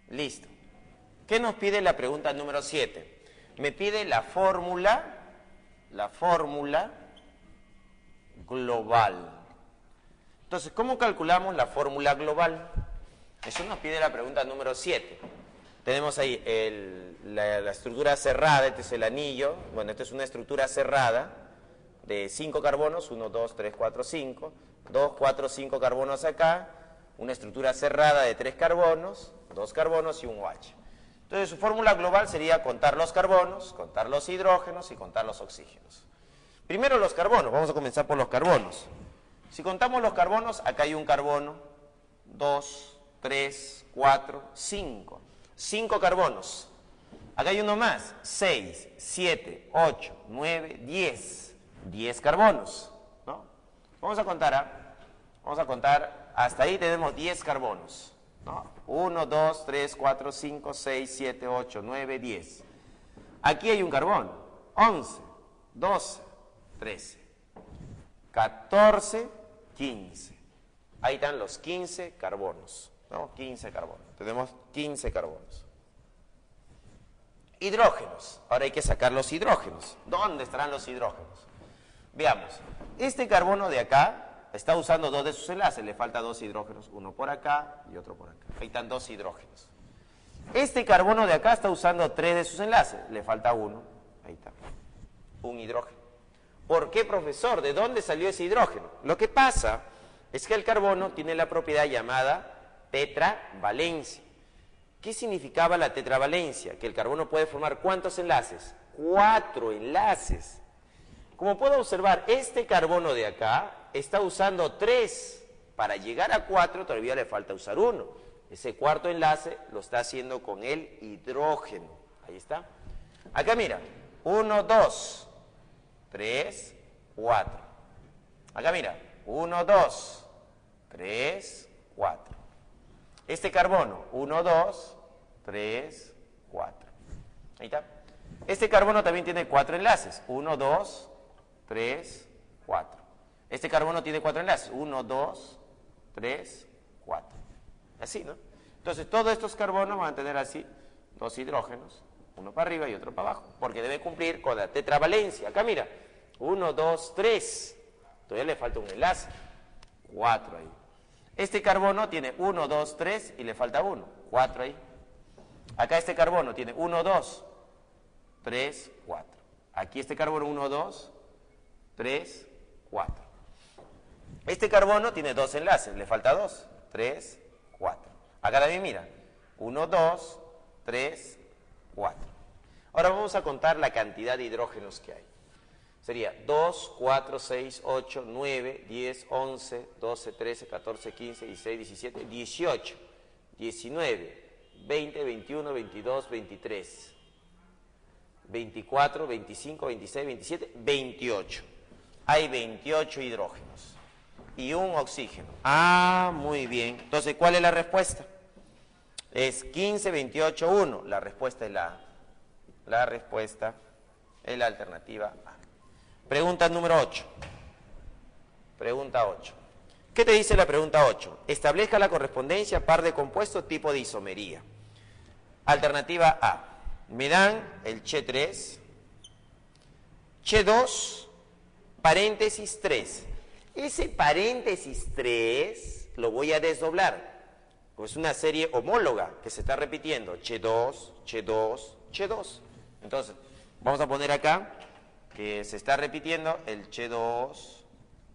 Listo. ¿Qué nos pide la pregunta número 7? Me pide la fórmula global. Entonces, ¿cómo calculamos la fórmula global? Eso nos pide la pregunta número 7. Tenemos ahí la estructura cerrada, este es el anillo, bueno, esta es una estructura cerrada de 5 carbonos, 1, 2, 3, 4, 5, 2, 4, 5 carbonos acá, una estructura cerrada de 3 carbonos, 2 carbonos y un OH. Entonces su fórmula global sería contar los carbonos, contar los hidrógenos y contar los oxígenos. Primero los carbonos, vamos a comenzar por los carbonos. Si contamos los carbonos, acá hay un carbono, 2, 3, 4, 5. 5 carbonos. Acá hay uno más, 6, 7, 8, 9, 10. 10 carbonos, ¿no? Vamos a contar, hasta ahí tenemos 10 carbonos, ¿no? 1, 2, 3, 4, 5, 6, 7, 8, 9, 10. Aquí hay un carbón, 11, 12, 13, 14, 15. Ahí están los 15 carbonos, ¿no? 15 carbonos. Tenemos 15 carbonos. Hidrógenos. Ahora hay que sacar los hidrógenos. ¿Dónde estarán los hidrógenos? Veamos. Este carbono de acá está usando 2 de sus enlaces. Le falta 2 hidrógenos. Uno por acá y otro por acá. Ahí están 2 hidrógenos. Este carbono de acá está usando 3 de sus enlaces. Le falta 1. Ahí está. Un hidrógeno. ¿Por qué, profesor? ¿De dónde salió ese hidrógeno? Lo que pasa Es que el carbono tiene la propiedad llamada tetravalencia. ¿Qué significaba la tetravalencia? Que el carbono puede formar ¿cuántos enlaces? 4 enlaces. Como puedo observar, este carbono de acá está usando 3. Para llegar a 4 todavía le falta usar 1. Ese cuarto enlace lo está haciendo con el hidrógeno. Ahí está. Acá mira, 1, 2, 3, 4. Acá mira, 1, 2, 3, 4. Este carbono, 1, 2, 3, 4. Ahí está. Este carbono también tiene 4 enlaces. 1, 2, 3, 4. Este carbono tiene 4 enlaces. 1, 2, 3, 4. Así, ¿no? Entonces, todos estos carbonos van a tener así 2 hidrógenos. Uno para arriba y otro para abajo. Porque debe cumplir con la tetravalencia. Acá mira. 1, 2, 3. Todavía le falta un enlace. 4 ahí. Este carbono tiene 1, 2, 3 y le falta 1. 4 ahí. Acá este carbono tiene 1, 2, 3, 4. Aquí este carbono 1, 2, 3, 4. Este carbono tiene 2 enlaces, le falta 2. 3, 4. Acá también mira. 1, 2, 3, 4. Ahora vamos a contar la cantidad de hidrógenos que hay. Sería 2, 4, 6, 8, 9, 10, 11, 12, 13, 14, 15, 16, 17, 18, 19, 20, 21, 22, 23, 24, 25, 26, 27, 28. Hay 28 hidrógenos y un oxígeno. Ah, muy bien. Entonces, ¿cuál es la respuesta? Es 15, 28, 1. La respuesta es la A. La respuesta es la alternativa A. Pregunta número 8. Pregunta 8. ¿Qué te dice la pregunta 8? Establezca la correspondencia par de compuestos tipo de isomería. Alternativa A. Me dan el Che3, Che2, paréntesis 3. Ese paréntesis 3 lo voy a desdoblar. Pues es una serie homóloga que se está repitiendo. Che2, Che2, Che2. Entonces, vamos a poner acá que se está repitiendo el Che2,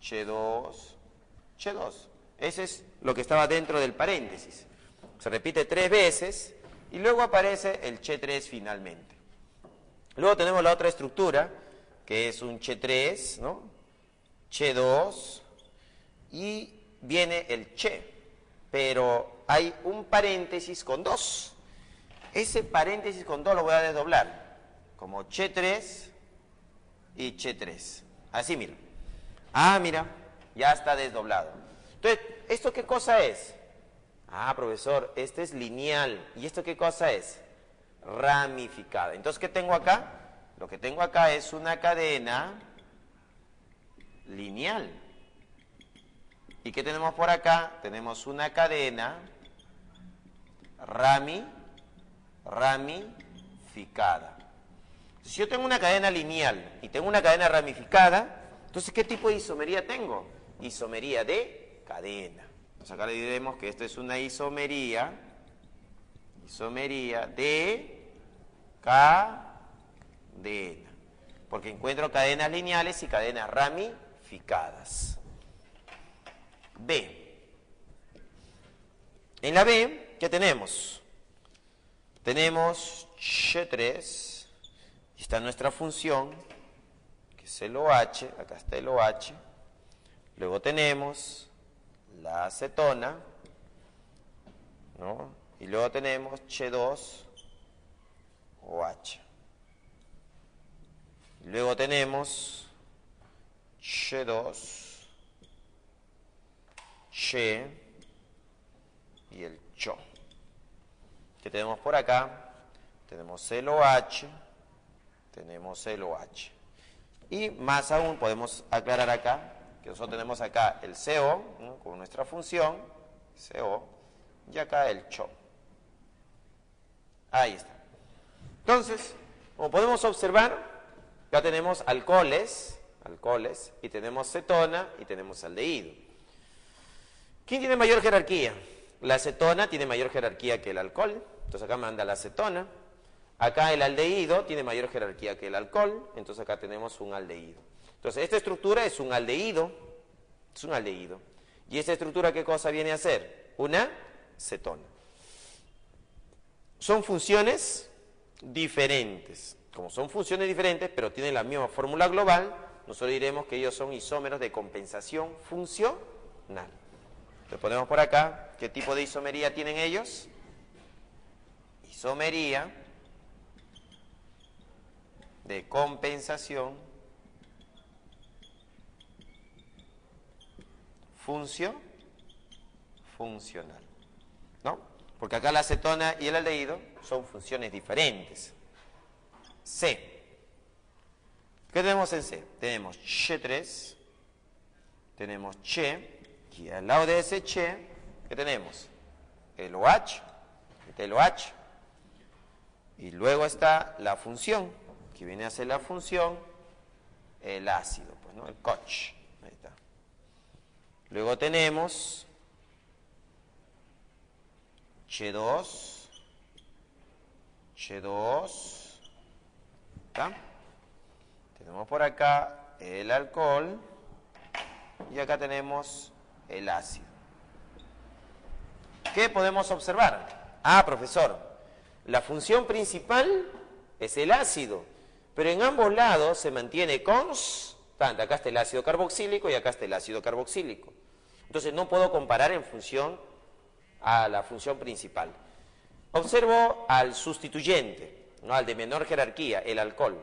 Che2, Che2. Ese es lo que estaba dentro del paréntesis. Se repite 3 veces y luego aparece el Che3 finalmente. Luego tenemos la otra estructura, que es un Che3, ¿no? Che2 y viene el Che, pero hay un paréntesis con 2. Ese paréntesis con 2 lo voy a desdoblar como Che3 y Che3. Así, mira. Ah, mira, ya está desdoblado. Entonces, ¿esto qué cosa es? Ah, profesor, este es lineal. ¿Y esto qué cosa es? Ramificada. Entonces, ¿qué tengo acá? Lo que tengo acá es una cadena lineal. ¿Y qué tenemos por acá? Tenemos una cadena ramificada. Si yo tengo una cadena lineal y tengo una cadena ramificada, entonces, ¿qué tipo de isomería tengo? Isomería de cadena. Entonces, acá le diremos que esto es una isomería de cadena. Porque encuentro cadenas lineales y cadenas ramificadas. B. En la B, ¿qué tenemos? Tenemos Che3. Y está nuestra función, que es el OH, acá está el OH. Luego tenemos la acetona, ¿no? Y luego tenemos Che2OH. Luego tenemos Che2, Che y el CHO. ¿Qué tenemos por acá? Tenemos el OH. Tenemos el OH. Y más aún podemos aclarar acá que nosotros tenemos acá el CO, ¿no? Con nuestra función, CO, y acá el CHO. Ahí está. Entonces, como podemos observar, ya tenemos alcoholes, y tenemos cetona y tenemos aldehído. ¿Quién tiene mayor jerarquía? La acetona tiene mayor jerarquía que el alcohol, entonces acá manda la acetona. Acá el aldehído tiene mayor jerarquía que el alcohol, entonces acá tenemos un aldehído. Entonces, esta estructura es un aldehído, ¿Y esta estructura qué cosa viene a ser? Una cetona. Son funciones diferentes. Como son funciones diferentes, pero tienen la misma fórmula global, nosotros diremos que ellos son isómeros de compensación funcional. Le ponemos por acá, ¿qué tipo de isomería tienen ellos? Isomería de compensación funcional, ¿no? Porque acá la acetona y el aldehído son funciones diferentes. C. ¿Qué tenemos en C? Tenemos Ch3, tenemos Che, y al lado de ese Che, ¿qué tenemos? El OH, el OH, y luego está la función, que viene a ser la función, el ácido, pues, ¿no? El COH, ahí está. Luego tenemos Ch2, ¿está? Tenemos por acá el alcohol y acá tenemos el ácido. ¿Qué podemos observar? Ah, profesor, la función principal es el ácido, pero en ambos lados se mantiene constante. Acá está el ácido carboxílico y acá está el ácido carboxílico. Entonces no puedo comparar en función a la función principal. Observo al sustituyente, ¿no? Al de menor jerarquía, el alcohol.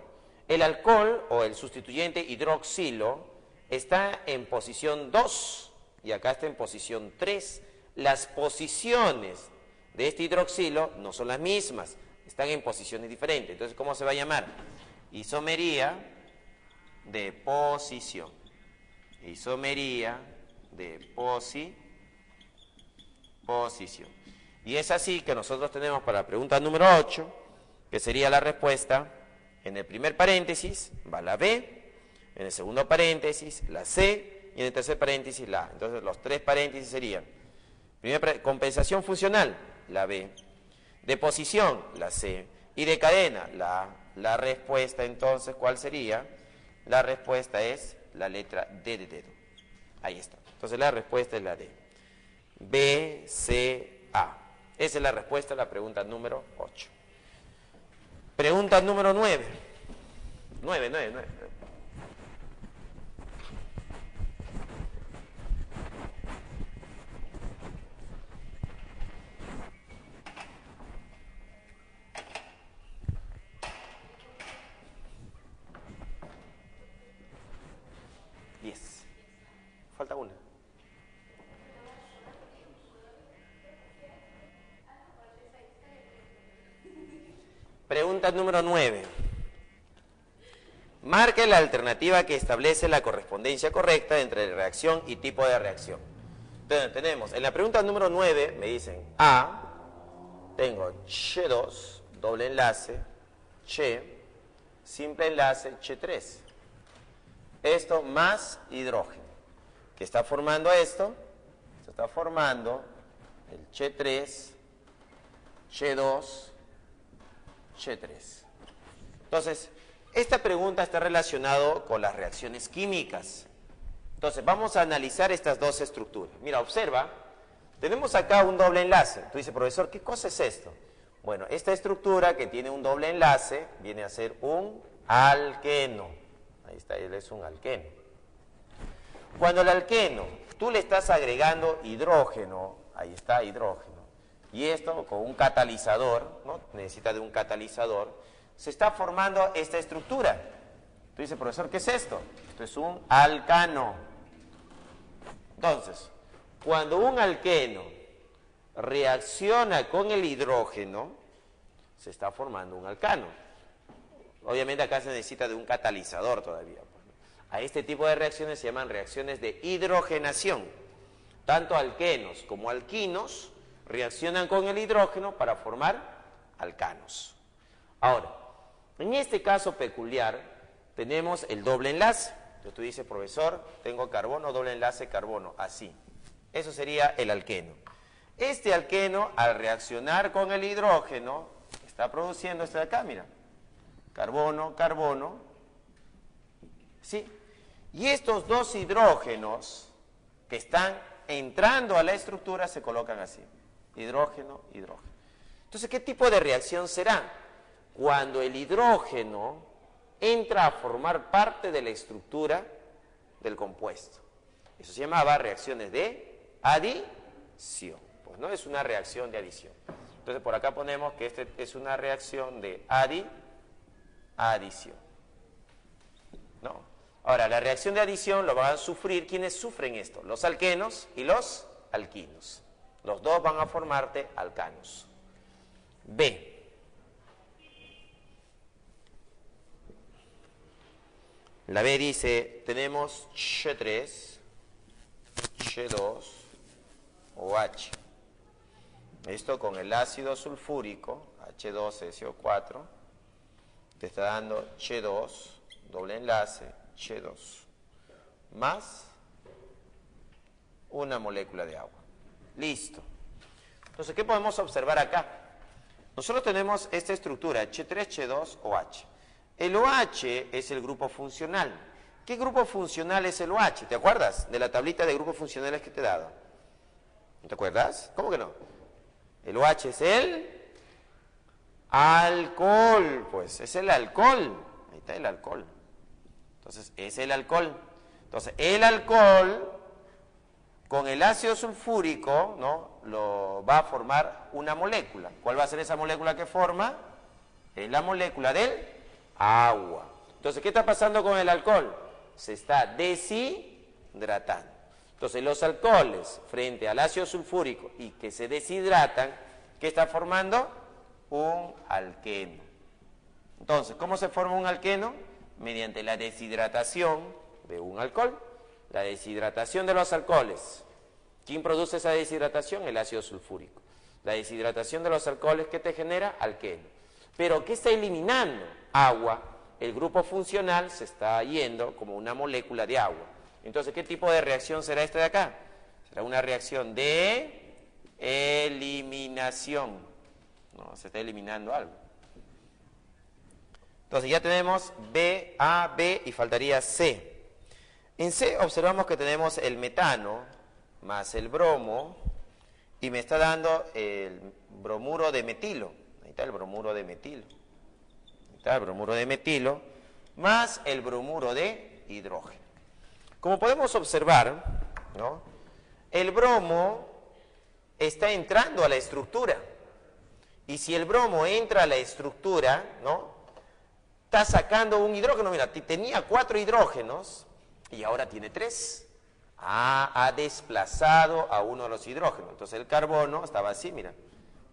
El alcohol o el sustituyente hidroxilo está en posición 2 y acá está en posición 3. Las posiciones de este hidroxilo no son las mismas, están en posiciones diferentes. Entonces, ¿cómo se va a llamar? Isomería de posición. Isomería de posición. Y es así que nosotros tenemos para la pregunta número 8, que sería la respuesta, en el primer paréntesis va la B, en el segundo paréntesis la C y en el tercer paréntesis la A. Entonces los tres paréntesis serían, compensación funcional, la B, de posición, la C, y de cadena, la A. La respuesta entonces, ¿cuál sería? La respuesta es la letra D de dedo. Ahí está. Entonces la respuesta es la D. B, C, A. Esa es la respuesta a la pregunta número 8. Pregunta número 9. 9. 10. Falta una. Pregunta número 9. Marque la alternativa que establece la correspondencia correcta entre reacción y tipo de reacción. Entonces tenemos, en la pregunta número 9 me dicen A, tengo Ch2, doble enlace, Che, simple enlace, Ch3. Esto más hidrógeno. ¿Qué está formando esto? Se está formando el Ch3, Ch2, Ch3. Entonces, esta pregunta está relacionada con las reacciones químicas. Entonces, vamos a analizar estas dos estructuras. Mira, observa, tenemos acá un doble enlace. Tú dices, profesor, ¿qué cosa es esto? Bueno, esta estructura que tiene un doble enlace viene a ser un alqueno. Ahí está, él es un alqueno. Cuando el alqueno, tú le estás agregando hidrógeno, ahí está hidrógeno, y esto con un catalizador, ¿no? Necesita de un catalizador, se está formando esta estructura. Tú dices, profesor, ¿qué es esto? Esto es un alcano. Entonces, cuando un alqueno reacciona con el hidrógeno, se está formando un alcano. Obviamente acá se necesita de un catalizador todavía. A este tipo de reacciones se llaman reacciones de hidrogenación. Tanto alquenos como alquinos reaccionan con el hidrógeno para formar alcanos. Ahora, en este caso peculiar tenemos el doble enlace. Entonces tú dices, profesor, tengo carbono, doble enlace, carbono, así. Eso sería el alqueno. Este alqueno, al reaccionar con el hidrógeno, está produciendo esto de acá, mira. Carbono, carbono, ¿sí? Y estos dos hidrógenos que están entrando a la estructura se colocan así, hidrógeno, hidrógeno. Entonces, ¿qué tipo de reacción será? Cuando el hidrógeno entra a formar parte de la estructura del compuesto. Eso se llamaba reacciones de adición. Pues no es una reacción de adición. Entonces, por acá ponemos que este es una reacción de adición. ¿No? Ahora, la reacción de adición lo van a sufrir. ¿Quiénes sufren esto? Los alquenos y los alquinos. Los dos van a formarte alcanos. B. La B dice, tenemos H3, H2 o H. Esto con el ácido sulfúrico, H2SO4, te está dando H2, doble enlace, H2, más una molécula de agua. Listo. Entonces, ¿qué podemos observar acá? Nosotros tenemos esta estructura, H3, H2, OH. El OH es el grupo funcional. ¿Qué grupo funcional es el OH? ¿Te acuerdas de la tablita de grupos funcionales que te he dado? ¿No te acuerdas? ¿Cómo que no? El OH es el alcohol, pues es el alcohol. Ahí está el alcohol. Entonces, es el alcohol. Entonces, el alcohol con el ácido sulfúrico, ¿no? Lo va a formar una molécula. ¿Cuál va a ser esa molécula que forma? Es la molécula del agua. Entonces, ¿qué está pasando con el alcohol? Se está deshidratando. Entonces, los alcoholes frente al ácido sulfúrico y que se deshidratan, ¿qué está formando? Un alqueno. Entonces, ¿cómo se forma un alqueno? Mediante la deshidratación de un alcohol. La deshidratación de los alcoholes. ¿Quién produce esa deshidratación? El ácido sulfúrico. La deshidratación de los alcoholes, ¿qué te genera? Alqueno. ¿Pero qué está eliminando? Agua. El grupo funcional se está yendo como una molécula de agua. Entonces, ¿qué tipo de reacción será esta de acá? Será una reacción de eliminación. No, se está eliminando algo. Entonces, ya tenemos B, A, B y faltaría C. En C observamos que tenemos el metano más el bromo y me está dando el bromuro de metilo. Ahí está el bromuro de metilo. Ahí está el bromuro de metilo más el bromuro de hidrógeno. Como podemos observar, ¿no? El bromo está entrando a la estructura. Y si el bromo entra a la estructura, ¿no? Está sacando un hidrógeno. Mira, tenía 4 hidrógenos y ahora tiene 3. Ha desplazado a uno de los hidrógenos. Entonces el carbono estaba así, mira,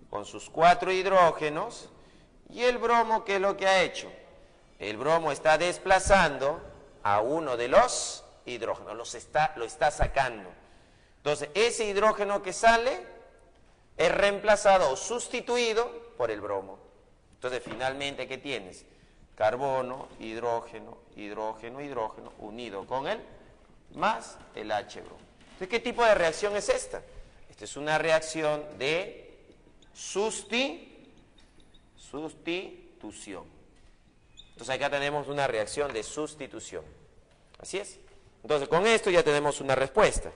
con sus 4 hidrógenos. Y el bromo, ¿qué es lo que ha hecho? El bromo está desplazando a uno de los hidrógenos, lo está sacando. Entonces, ese hidrógeno que sale es reemplazado o sustituido por el bromo. Entonces, finalmente, ¿qué tienes? Carbono, hidrógeno, hidrógeno, hidrógeno, unido con el más el H bromo. Entonces, ¿qué tipo de reacción es esta? Esta es una reacción de sustitución. Entonces, acá tenemos una reacción de sustitución. Así es. Entonces, con esto ya tenemos una respuesta.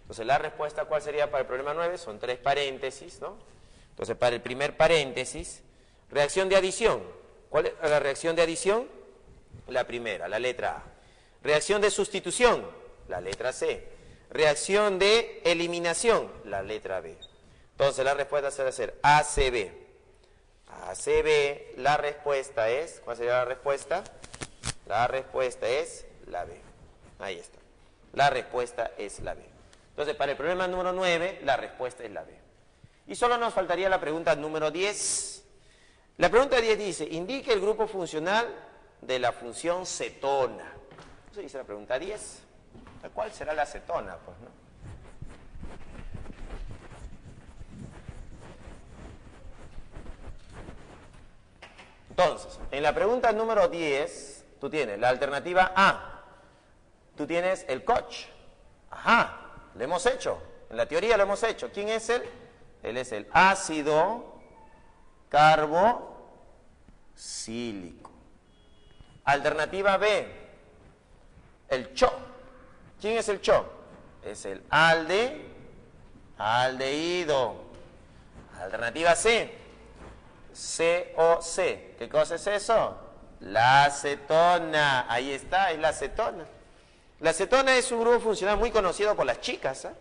Entonces, la respuesta, ¿cuál sería para el problema 9? Son 3 paréntesis, ¿no? Entonces, para el primer paréntesis, reacción de adición. ¿Cuál es la reacción de adición? La primera, la letra A. Reacción de sustitución, la letra C. Reacción de eliminación, la letra B. Entonces, la respuesta será ser ACB. ACB, la respuesta es, ¿cuál sería la respuesta? La respuesta es la B. Ahí está. La respuesta es la B. Entonces, para el problema número 9, la respuesta es la B. Y solo nos faltaría la pregunta número 10. La pregunta 10 dice, indique el grupo funcional de la función cetona. Eso dice la pregunta 10. ¿Cuál será la cetona? Pues, ¿no? Entonces, en la pregunta número 10, tú tienes la alternativa A. Tú tienes el Koch. Ajá, lo hemos hecho. En la teoría lo hemos hecho. ¿Quién es él? Él es el ácido carboxílico. Alternativa B, el CHO. ¿Quién es el CHO? Es el aldehído. aldehído. Alternativa C, COC. ¿Qué cosa es eso? La acetona. Ahí está, es la acetona. La acetona es un grupo funcional muy conocido por las chicas, ¿eh?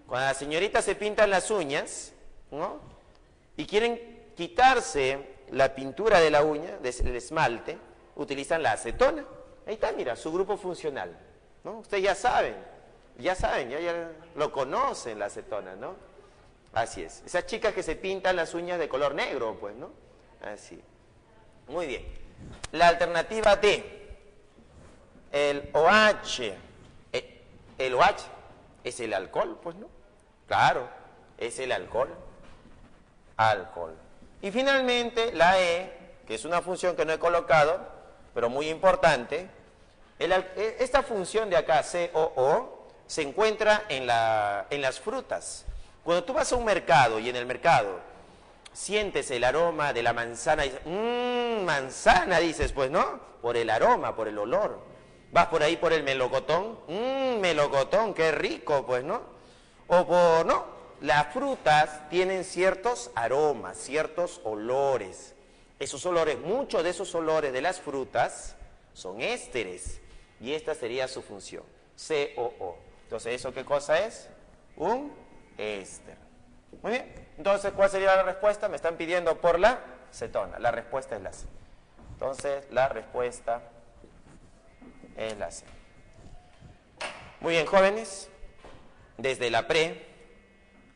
Cuando las señoritas se pintan las uñas, ¿no? Y quieren quitarse la pintura de la uña, del esmalte, utilizan la acetona. Ahí está, mira, su grupo funcional, ¿no? Ustedes ya lo conocen, la acetona, ¿no? Así es. Esas chicas que se pintan las uñas de color negro, pues, ¿no? Así. Muy bien. La alternativa D, el OH. El OH es el alcohol, pues, ¿no? Claro, es el alcohol. Alcohol. Y finalmente, la E, que es una función que no he colocado, pero muy importante. Esta función de acá, COO, se encuentra en las frutas. Cuando tú vas a un mercado y en el mercado sientes el aroma de la manzana, y dices, manzana, dices, pues, ¿no? Por el aroma, por el olor. Vas por ahí por el melocotón, melocotón, qué rico, pues, ¿no? No, las frutas tienen ciertos aromas, ciertos olores. Esos olores, muchos de esos olores de las frutas son ésteres. Y esta sería su función, COO. Entonces, ¿eso qué cosa es? Un éster. Muy bien. Entonces, ¿cuál sería la respuesta? Me están pidiendo por la cetona. La respuesta es la C. Entonces, la respuesta es la C. Muy bien, jóvenes. Desde la pre